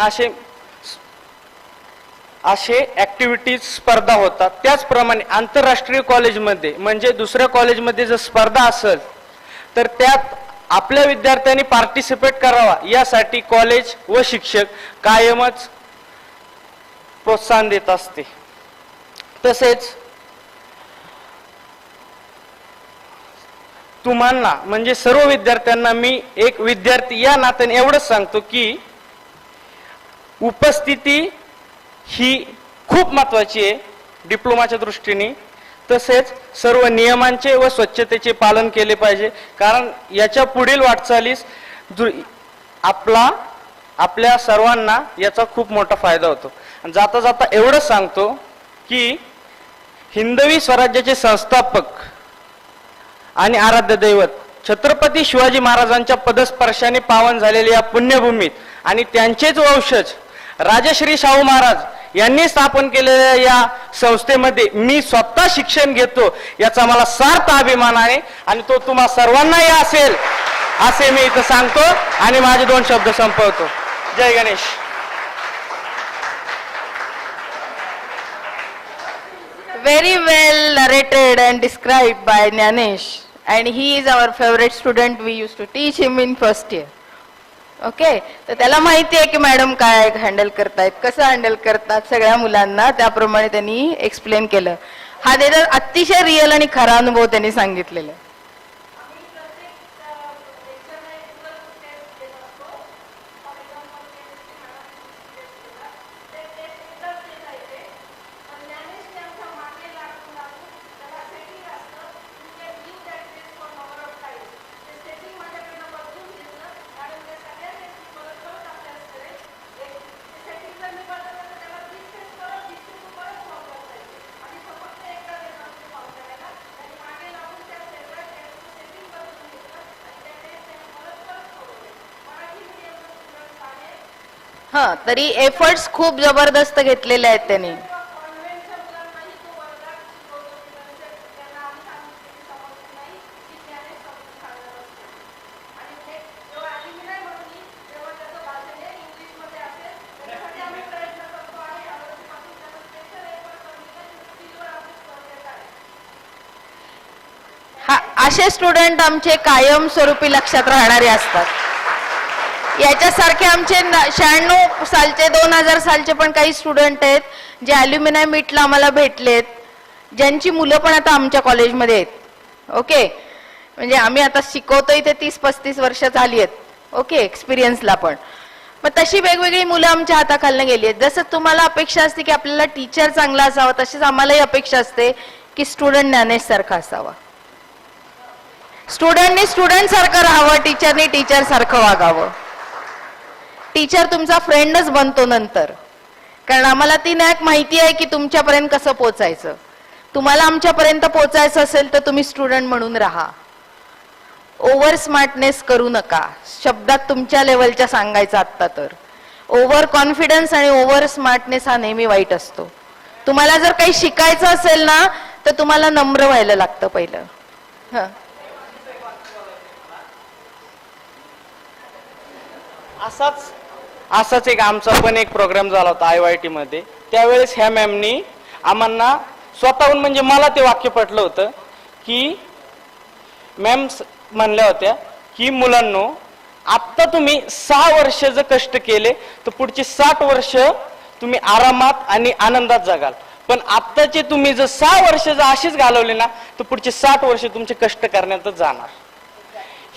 असे ॲक्टिव्हिटीज स्पर्धा होतात. त्याचप्रमाणे आंतरराष्ट्रीय कॉलेजमध्ये म्हणजे दुसऱ्या कॉलेजमध्ये जर स्पर्धा असेल तर त्यात आपल्या विद्यार्थ्यांनी पार्टिसिपेट करावा यासाठी कॉलेज व शिक्षक कायमच प्रोत्साहन देत असते. तसेच तुम्हाला म्हणजे सर्व विद्यार्थ्यांना मी एक विद्यार्थी या नात्याने एवढंच सांगतो की उपस्थिती ही खूप महत्त्वाची आहे डिप्लोमाच्या दृष्टीने. तसेच सर्व नियमांचे व स्वच्छतेचे पालन केले पाहिजे, कारण याच्या पुढील वाटचालीस आपल्या सर्वांना याचा खूप मोठा फायदा होतो. जाता जाता एवढंच सांगतो की हिंदवी स्वराज्याचे संस्थापक आणि आराध्य दैवत छत्रपती शिवाजी महाराजांच्या पदस्पर्शाने पावन झालेल्या या पुण्यभूमीत आणि त्यांचेच वंशज राजश्री शाहू महाराज यांनी स्थापन केलेल्या या संस्थेमध्ये मी स्वतः शिक्षण घेतो याचा मला सार्थ अभिमान आहे आणि तो तुम्हा सर्वांनाही असेल असे मी इथं सांगतो आणि माझे 2 शब्द संपवतो. जय Ganesh. Very well narrated and described by Jnanesh, and he is our favorite student. We used to teach him in first year. Okay, तर त्याला माहिती आहे की मॅडम काय हँडल करतायत, कसं हँडल करतात सगळ्या मुलांना, त्याप्रमाणे त्यांनी एक्सप्लेन केलं. हा त्याचा अतिशय रिअल आणि खरा अनुभव त्यांनी सांगितलेला. हा, तरी एफर्ट्स खूप जबरदस्त घेतलेले आहेत त्यांनी. हा, असे स्टुडंट आमचे कायमस्वरूपी लक्षात राहणारे असतात. याच्यासारखे आमचे 96 सालचे 2000 सालचे पण काही स्टुडंट आहेत जे अल्युमिनाय मीटला आम्हाला भेटलेत, ज्यांची मुलं पण आता आमच्या कॉलेजमध्ये आहेत. ओके, म्हणजे आम्ही आता शिकवतोय ते 30-35 वर्ष झाली आहेत, ओके, एक्सपिरियन्सला पण. मग तशी वेगवेगळी मुलं आमच्या हाताखालनं गेली आहेत. जसं तुम्हाला अपेक्षा असते की आपल्याला टीचर चांगला असावा, तशीच आम्हालाही अपेक्षा असते की स्टुडंट ज्ञानेश सारखा असावा. स्टुडंटनी स्टुडंट सारखं राहावं, टीचरनी टीचर सारखं वागावं. टीचर तुमचा फ्रेंडच बनतो नंतर, कारण आम्हाला ती नॅक माहिती आहे की तुमच्यापर्यंत कसं पोचायचं. तुम्हाला आमच्यापर्यंत पोचायचं असेल तर तुम्ही स्टुडंट म्हणून राहा. ओव्हर स्मार्टनेस करू नका. शब्दात तुमच्या लेवलच्या सांगायचं आत्ता तर. ओव्हर कॉन्फिडन्स आणि ओव्हर स्मार्टनेस हा नेहमी वाईट असतो. तुम्हाला जर काही शिकायचं असेल ना तर तुम्हाला नम्र व्हायला लागतं पहिलं. हं. असाच एक आमचा पण एक प्रोग्राम झाला होता IYT मध्ये. त्यावेळेस ह्या मॅमनी आम्हाला स्वतःहून, म्हणजे मला ते वाक्य पटलं होतं की मॅम म्हणल्या होत्या की मुलांनो, आता तुम्ही 6 वर्ष जर कष्ट केले तर पुढचे 60 वर्ष तुम्ही आरामात आणि आनंदात जगाल. पण आत्ताचे तुम्ही जर 6 वर्ष जर अशीच घालवले ना तर पुढचे 60 वर्ष तुमचे कष्ट करण्यातच जाणार.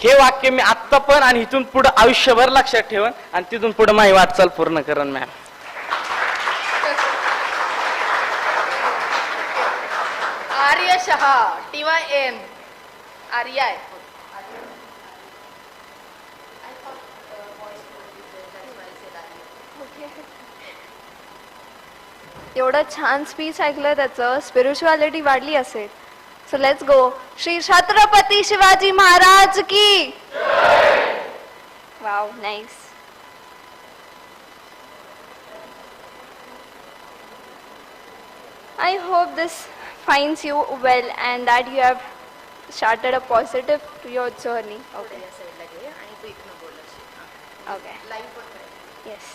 हे वाक्य मी आत्ता पण आणि इथून पुढे आयुष्यभर लक्षात ठेवन आणि तिथून पुढे माझी वाटचाल पूर्ण करेन मॅम. आर्य शहा TYN आर्या आहे. एवढं छान स्पीच ऐकलं, त्याचं स्पिरिच्युअलिटी वाढली असेल. So let's go. Shri Chhatrapati Shivaji Maharaj की. Wow, nice. I hope this finds you well and that you have started a positive to your journey. Okay. Okay. Yes.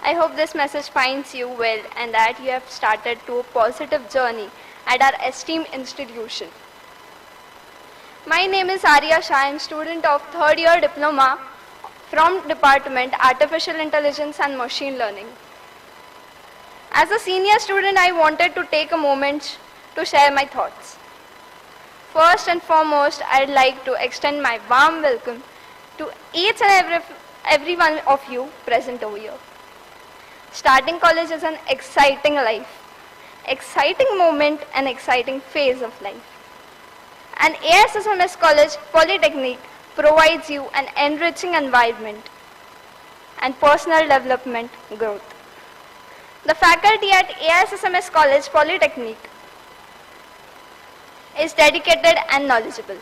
I hope this message finds you well and that you have started to a positive journey at our esteemed institution. My name is Arya Shah. I am student of 3rd year diploma from Department Artificial Intelligence and Machine Learning. As a senior student, I wanted to take a moment to share my thoughts. First and foremost, I'd like to extend my warm welcome to each and every one of you present over here. Starting college is an exciting life, exciting moment and exciting phase of life. And AISSMS College Polytechnic provides you an enriching environment and personal development growth. The faculty at AISSMS College Polytechnic is dedicated and knowledgeable.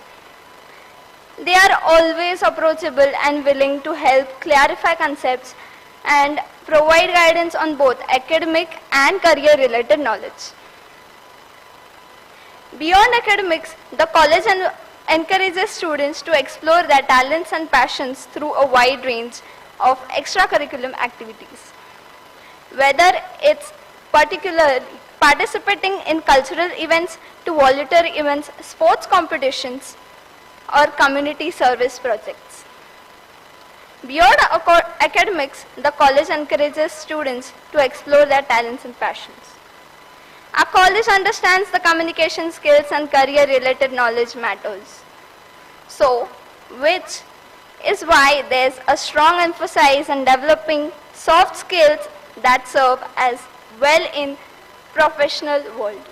They are always approachable and willing to help clarify concepts and provide guidance on both academic and career-related knowledge. Beyond academics, the college encourages students to explore their talents and passions through a wide range of extracurricular activities. Whether it's particularly participating in cultural events to volunteer events, sports competitions, or community service projects. Beyond academics, the college encourages students to explore their talents and passions. Our college understands the communication skills and career-related knowledge matters. So, which is why there's a strong emphasis on developing soft skills that serve as well in professional world.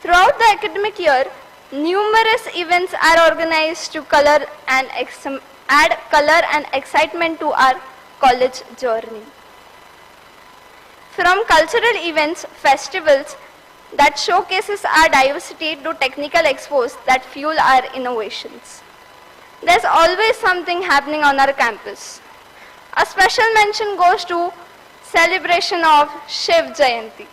Throughout the academic year, numerous events are organized to add color and excitement to our college journey. From cultural events, festivals that showcases our diversity to technical expos that fuel our innovations. There's always something happening on our campus. A special mention goes to celebration of Shiv Jayanti.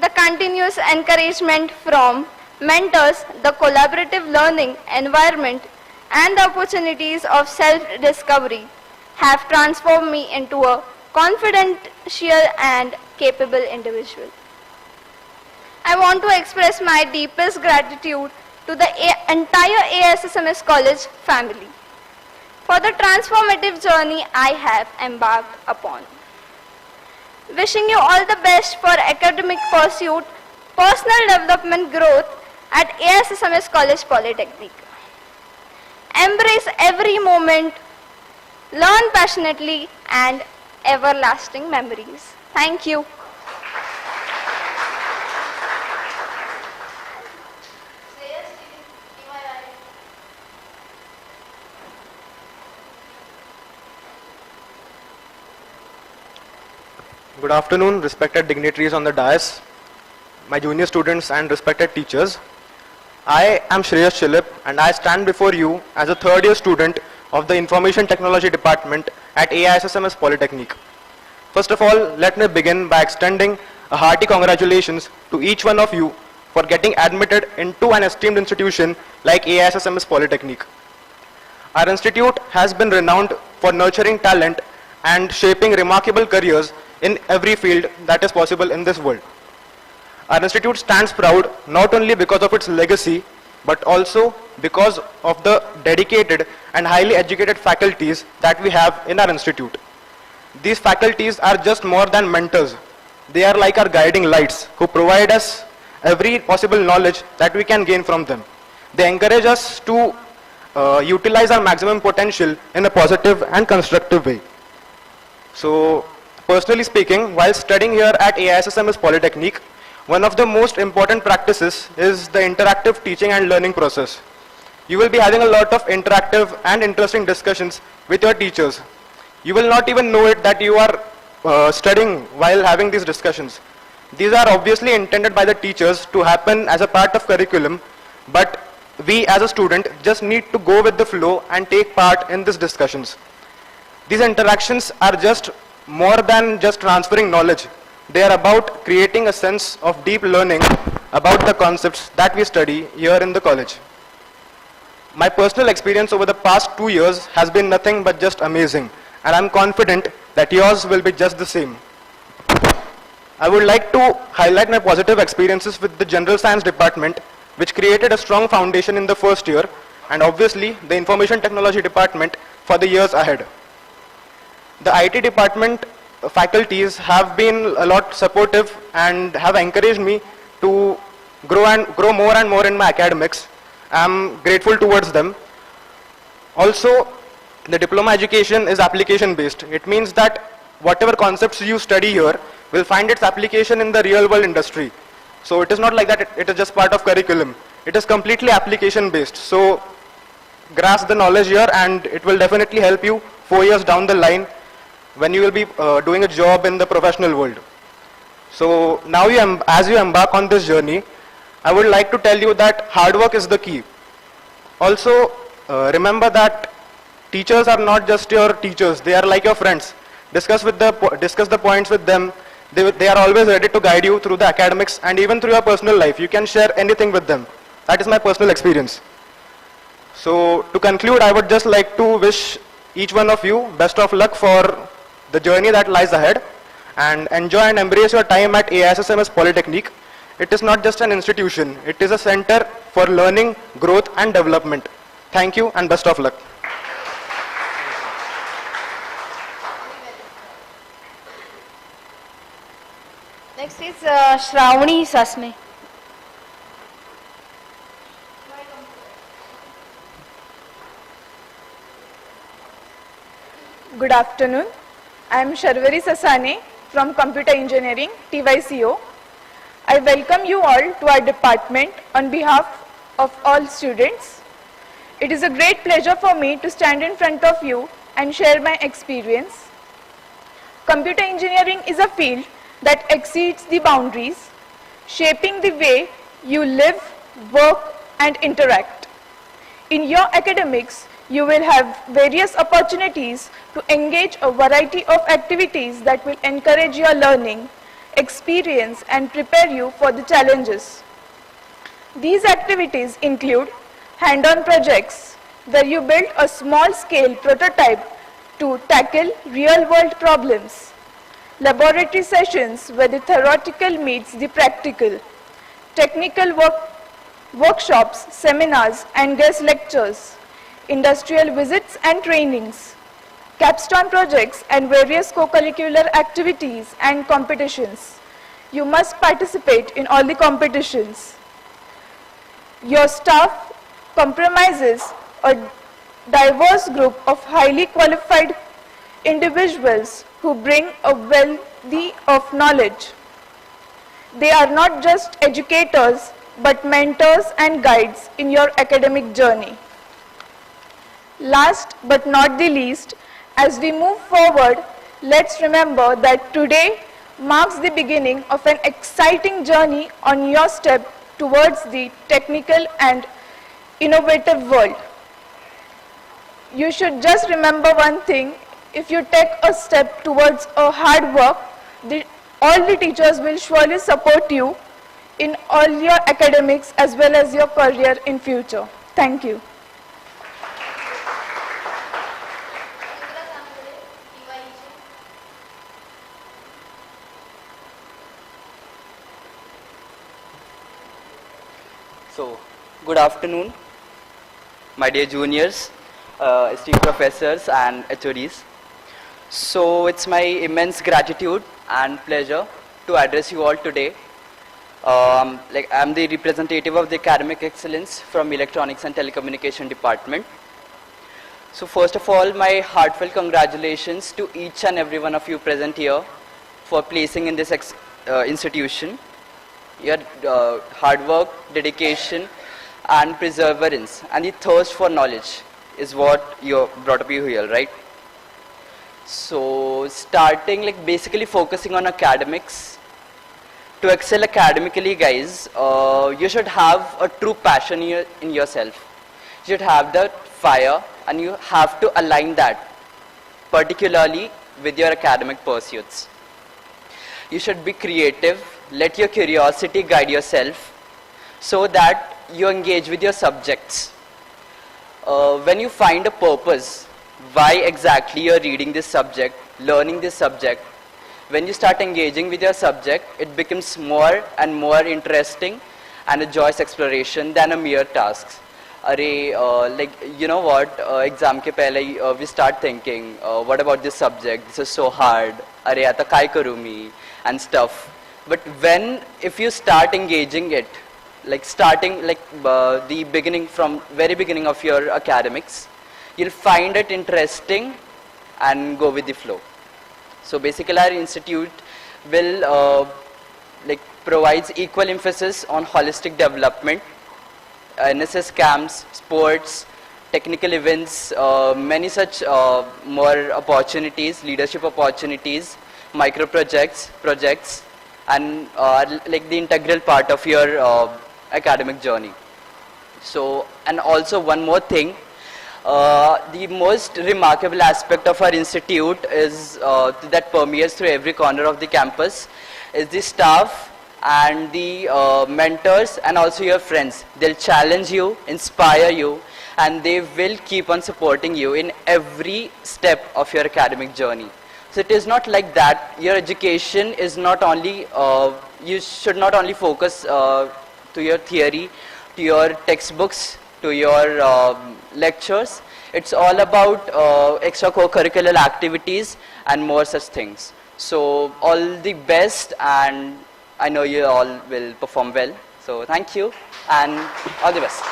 The continuous encouragement from mentors, the collaborative learning environment, and the opportunities of self-discovery have transformed me into a confidential and capable individual. I want to express my deepest gratitude to the entire AISSMS College family for the transformative journey I have embarked upon. Wishing you all the best for academic pursuit, personal development growth, at AISSMS College Polytechnic. Embrace every moment, learn passionately, and everlasting memories. Thank you. Good afternoon, respected dignitaries on the dais, my junior students and respected teachers. I am Shreyas Chilip and I stand before you as a third year student of the Information Technology Department at AISSMS Polytechnic. First of all, let me begin by extending a hearty congratulations to each one of you for getting admitted into an esteemed institution like AISSMS Polytechnic. Our institute has been renowned for nurturing talent and shaping remarkable careers in every field that is possible in this world. Our institute stands proud not only because of its legacy, but also because of the dedicated and highly educated faculties that we have in our institute. These faculties are just more than mentors. They are like our guiding lights who provide us every possible knowledge that we can gain from them. They encourage us to utilize our maximum potential in a positive and constructive way. So, personally speaking, while studying here at AISSMS Polytechnic, one of the most important practices is the interactive teaching and learning process. You will be having a lot of interactive and interesting discussions with your teachers. You will not even know it that you are studying while having these discussions. These are obviously intended by the teachers to happen as a part of curriculum, but we as a student just need to go with the flow and take part in these discussions. These interactions are just more than just transferring knowledge. They are about creating a sense of deep learning about the concepts that we study here in the college. My personal experience over the past 2 years has been nothing but just amazing, and I'm confident that yours will be just the same. I would like to highlight my positive experiences with the General Science Department, which created a strong foundation in the first year, and obviously the Information Technology Department for the years ahead. The IT department faculties have been a lot supportive and have encouraged me to grow more and more in my academics. I'm grateful towards them. Also, the diploma education is application based. It means that whatever concepts you study here will find its application in the real world industry. So it is not like that it is just part of curriculum. It is completely application based. So grasp the knowledge here and it will definitely help you 4 years down the line when you will be doing a job in the professional world. So now as you embark on this journey, I would like to tell you that hard work is the key. Also, remember that teachers are not just your teachers, they are like your friends. Discuss the points with them. They are always ready to guide you through the academics and even through your personal life. You can share anything with them. That is my personal experience. So to conclude, I would just like to wish each one of you best of luck for the journey that lies ahead, and enjoy and embrace your time at AISSMS Polytechnic. It is not just an institution, it is a center for learning, growth and development. Thank you and best of luck. Next is Shravani Sasne. Good afternoon. I am Sharvari Sasane from Computer Engineering, TYCO. I welcome you all to our department on behalf of all students. It is a great pleasure for me to stand in front of you and share my experience. Computer engineering is a field that exceeds the boundaries, shaping the way you live, work, and interact. In your academics, you will have various opportunities to engage a variety of activities that will encourage your learning, experience, and prepare you for the challenges. These activities include hand-on projects, where you build a small-scale prototype to tackle real-world problems, laboratory sessions where the theoretical meets the practical, technical workshops, seminars, and guest lectures, industrial visits and trainings, capstone projects and various co-curricular activities and competitions. You must participate in all the competitions. Your staff comprises a diverse group of highly qualified individuals who bring a wealth of knowledge. They are not just educators but mentors and guides in your academic journey. Last but not the least, as we move forward, let's remember that today marks the beginning of an exciting journey on your step towards the technical and innovative world. You should just remember one thing: if you take a step towards a hard work, all the teachers will surely support you in all your academics as well as your career in future. Thank you. So, good afternoon, my dear juniors, esteemed professors and HODs. So, it's my immense gratitude and pleasure to address you all today. I'm the representative of the Academic Excellence from Electronics and Telecommunication Department. So, first of all, my heartfelt congratulations to each and every one of you present here for placing in this institution. Your hard work, dedication and perseverance and the thirst for knowledge is what you brought up you here, right? So starting basically focusing on academics. To excel academically, guys, you should have a true passion in yourself. You should have that fire and you have to align that particularly with your academic pursuits. You should be creative. Let your curiosity guide yourself so that you engage with your subjects. When you find a purpose, why exactly you're reading this subject, learning this subject, when you start engaging with your subject, it becomes more and more interesting and a joyous exploration than a mere task. You know what, exam ke pehle we start thinking, what about this subject, this is so hard, aata kai karu me, and stuff. But if you start engaging it, the beginning, from very beginning of your academics, you'll find it interesting and go with the flow. So basically our institute will provides equal emphasis on holistic development, NSS camps, sports, technical events, many such more opportunities, leadership opportunities, micro projects, and the integral part of your academic journey. So, and also one more thing, the most remarkable aspect of our institute is that permeates through every corner of the campus is the staff and the mentors and also your friends. They'll challenge you, inspire you, and they will keep on supporting you in every step of your academic journey. So it is not like that. Your education is not only, you should not only focus to your theory, to your textbooks, to your lectures. It's all about extracurricular activities and more such things. So all the best, and I know you all will perform well. So thank you and all the best.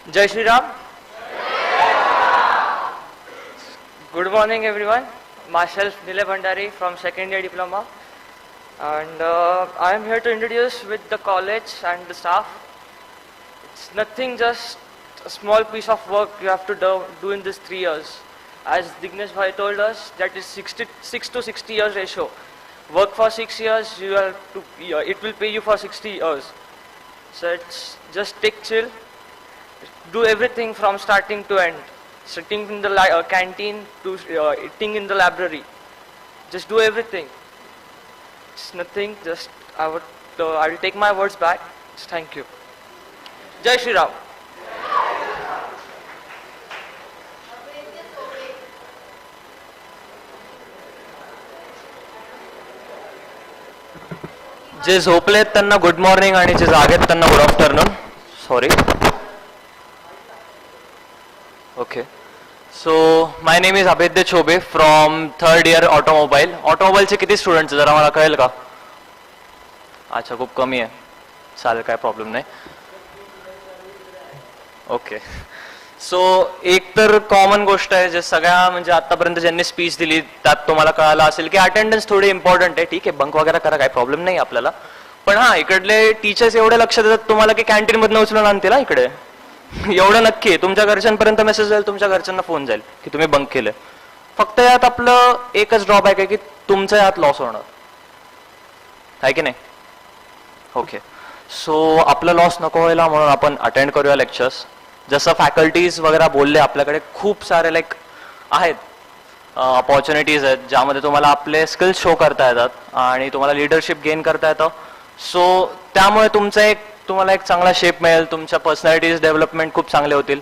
Jai Shri Ram. Good morning everyone. Myself Nilay Bhandari from second year diploma, and I am here to introduce with the college and the staff. It's nothing, just a small piece of work you have to do in these 3 years. As Dignesh Bhai told us, that is 6 to 60 years ratio. Work for 6 years, it will pay you for 60 years. So it's just take chill. Do everything from starting to end. Sitting in the canteen to eating in the library. Just do everything. It's nothing, just I will take my words back. Just thank you. Jai Shri Ram. जे झोपलेत त्यांना good morning आणि जे जागेत त्यांना good afternoon. Sorry. Okay. So my name is अभेद्य चोबे from third year automobile. ऑटोमोबाईलचे किती students जरा मला कळेल का? अच्छा, खूप कमी आहे. चालेल, काय प्रॉब्लेम नाही. ओके. सो एक तर कॉमन गोष्ट आहे जे सगळ्या म्हणजे आतापर्यंत ज्यांनी स्पीच दिली त्यात तुम्हाला कळालं असेल की अटेंडन्स थोडी इम्पॉर्टंट आहे. ठीक आहे, बंक वगैरे करा, काही प्रॉब्लेम नाही आपल्याला. पण हा, इकडले टीचर्स एवढे लक्ष देतात तुम्हाला की कॅन्टीन मधून उचलून आणतील ना इकडे. एवढं नक्की आहे. तुमच्या घरच्यांपर्यंत मेसेज जाईल, तुमच्या घरच्यांना फोन जाईल की तुम्ही बंक केलं. फक्त यात आपलं एकच ड्रॉबॅक आहे की तुमचं यात लॉस होणार आहे की नाही. ओके. सो आपलं लॉस नको व्हायला म्हणून आपण अटेंड करूया लेक्चर्स. जसं फॅकल्टीज वगैरे बोलले, आपल्याकडे खूप सारे आहेत अपॉर्च्युनिटीज आहेत ज्यामध्ये तुम्हाला आपले स्किल्स शो करता येतात आणि तुम्हाला लिडरशिप गेन करता येतं. सो त्यामुळे तुम्हाला एक चांगला शेप मिळेल, तुमच्या पर्सनॅलिटीज डेव्हलपमेंट खूप चांगले होतील.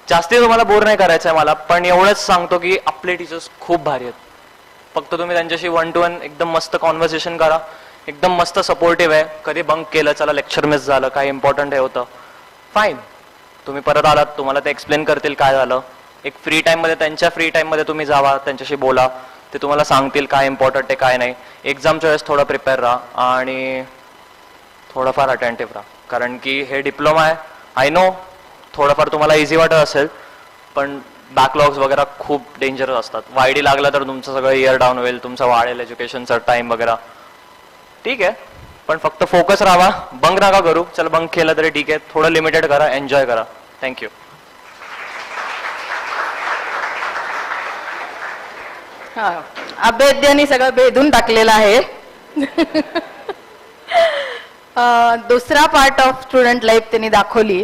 जास्ती तुम्हाला बोर नाही करायचं आहे मला, पण एवढंच सांगतो की आपले टीचर्स खूप भारी आहेत. फक्त तुम्ही त्यांच्याशी 1 to 1 एकदम मस्त कॉन्व्हर्सेशन करा. एकदम मस्त सपोर्टिव्ह आहे. कधी बंक केलं, चला लेक्चर मिस झालं, काही इम्पॉर्टंट हे होतं, फाईन, तुम्ही परत आलात, तुम्हाला ते एक्सप्लेन करतील काय झालं. एक फ्री टाईममध्ये, त्यांच्या फ्री टाईममध्ये तुम्ही जावा, त्यांच्याशी बोला, ते तुम्हाला सांगतील काय इम्पॉर्टंट आहे काय नाही. एक्झामच्या वेळेस थोडं प्रिपेअर राहा आणि थोडंफार अटेंटिव्ह राहा, कारण की हे डिप्लोमा आहे. आय नो थोडंफार तुम्हाला इझी वाटत असेल, पण बॅकलॉग्स वगैरे खूप डेंजरस असतात. वायडी लागला तर तुमचं सगळं इयर डाऊन होईल, तुमचं वाढेल एज्युकेशनचा टाइम वगैरे. ठीक आहे, पण फक्त फोकस राहा, बंक नका करू. चल, बंक केलं तरी ठीक आहे, थोडं लिमिटेड करा, एन्जॉय करा. थँक्यू. हा, अभेद्याने सगळं भेदून टाकलेलं आहे. दुसरा पार्ट ऑफ स्टुडंट लाईफ त्यांनी दाखवली.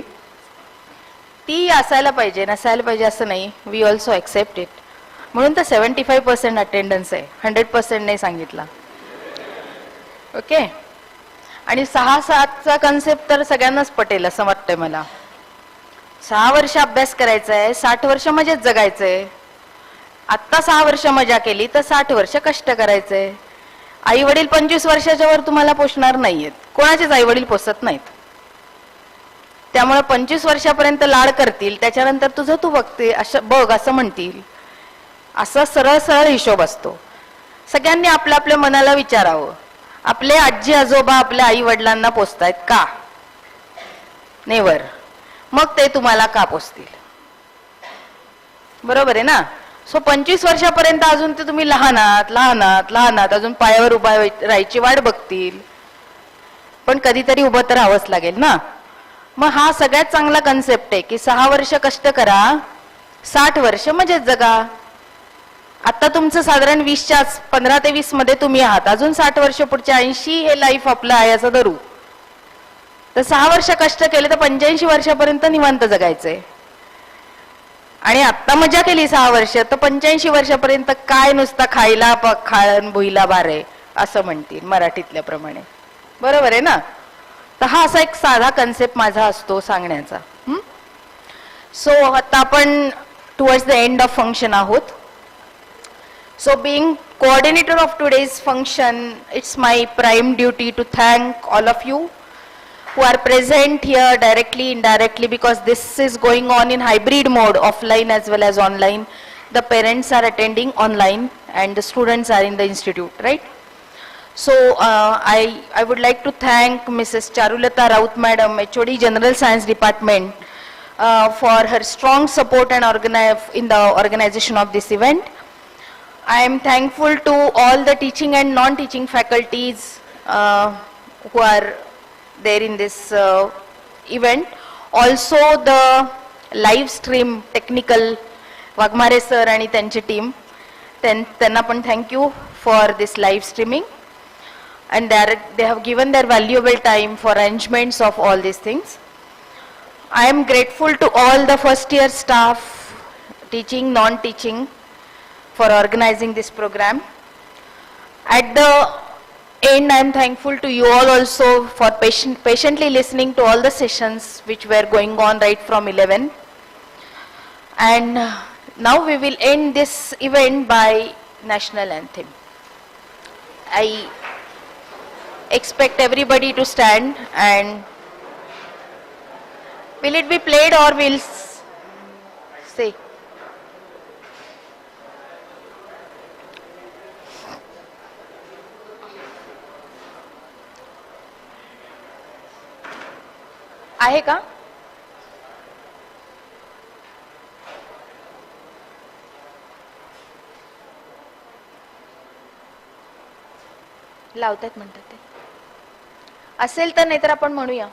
ती असायला पाहिजे, नसायला पाहिजे असं नाही. We also accept it. म्हणून तर 75% अटेंडन्स आहे, 100% नाही सांगितला. ओके. आणि 6-7चा कन्सेप्ट तर सगळ्यांनाच पटेल असं वाटतंय मला. 6 वर्ष अभ्यास करायचा आहे, 60 वर्ष मजेत जगायचंय. आत्ता 6 वर्ष मजा केली तर 60 वर्ष कष्ट करायचंय. आई वडील 25 वर्षाच्या वर तुम्हाला पोषणार नाहीयेत, कोणाचेच आई वडील पोसत नाहीत. त्यामुळे 25 वर्षापर्यंत लाड करतील, त्याच्यानंतर तुझं तू बघते बघ असं म्हणतील. असा सरळ सरळ हिशोब असतो. सगळ्यांनी आपल्या आपल्या मनाला विचारावं, आपले आजी आजोबा आपल्या आई वडिलांना पोसतायत का? नेवर. मग ते तुम्हाला का पोसतील? बरोबर आहे ना. सो 25 वर्षापर्यंत अजून ते तुम्ही लहानात अजून पायावर उभा राहायची वाट बघतील, पण कधीतरी उभं तर राहावंच लागेल ना. मग हा सगळ्यात चांगला कन्सेप्ट आहे की 6 वर्ष कष्ट करा, 60 वर्ष मजेत जगा. आता तुमचं साधारण 15 ते 20 मध्ये तुम्ही आहात, अजून 60 वर्ष पुढचे 80 हे लाईफ आपलं आहे असं धरू. तर 6 वर्ष कष्ट केले तर 85 वर्षापर्यंत निवांत जगायचंय. आणि आता मजा केली 6 वर्ष तर 85 वर्षापर्यंत काय नुसता खायला खाळण भुईला बारे असं म्हणतील मराठीतल्या प्रमाणे. बरोबर आहे ना. तर हा असा एक साधा कन्सेप्ट माझा असतो सांगण्याचा. सो आता आपण towards the end of function आहोत. So being coordinator of today's function, it's my prime duty to thank all of you who are present here directly, indirectly, because this is going on in hybrid mode, offline as well as online. The parents are attending online and the students are in the institute, right? So I would like to thank Mrs. Charulata Raut Madam, HOD General Science Department, for her strong support and in the organization of this event. I am thankful to all the teaching and non-teaching faculties who are there in this event. Also the live stream technical Wagmare sir and त्यांची team. त्यांना पण thank you for this live streaming. And they have given their valuable time for arrangements of all these things. I am grateful to all the first year staff, teaching, non-teaching, for organizing this program. At the end, I am thankful to you all also for patiently listening to all the sessions which were going on right from 11. And now we will end this event by national anthem. expect everybody to stand, and will it be played or will say? आहे का? लावतात म्हणतात ते. असेल तर, नाहीतर आपण म्हणूया.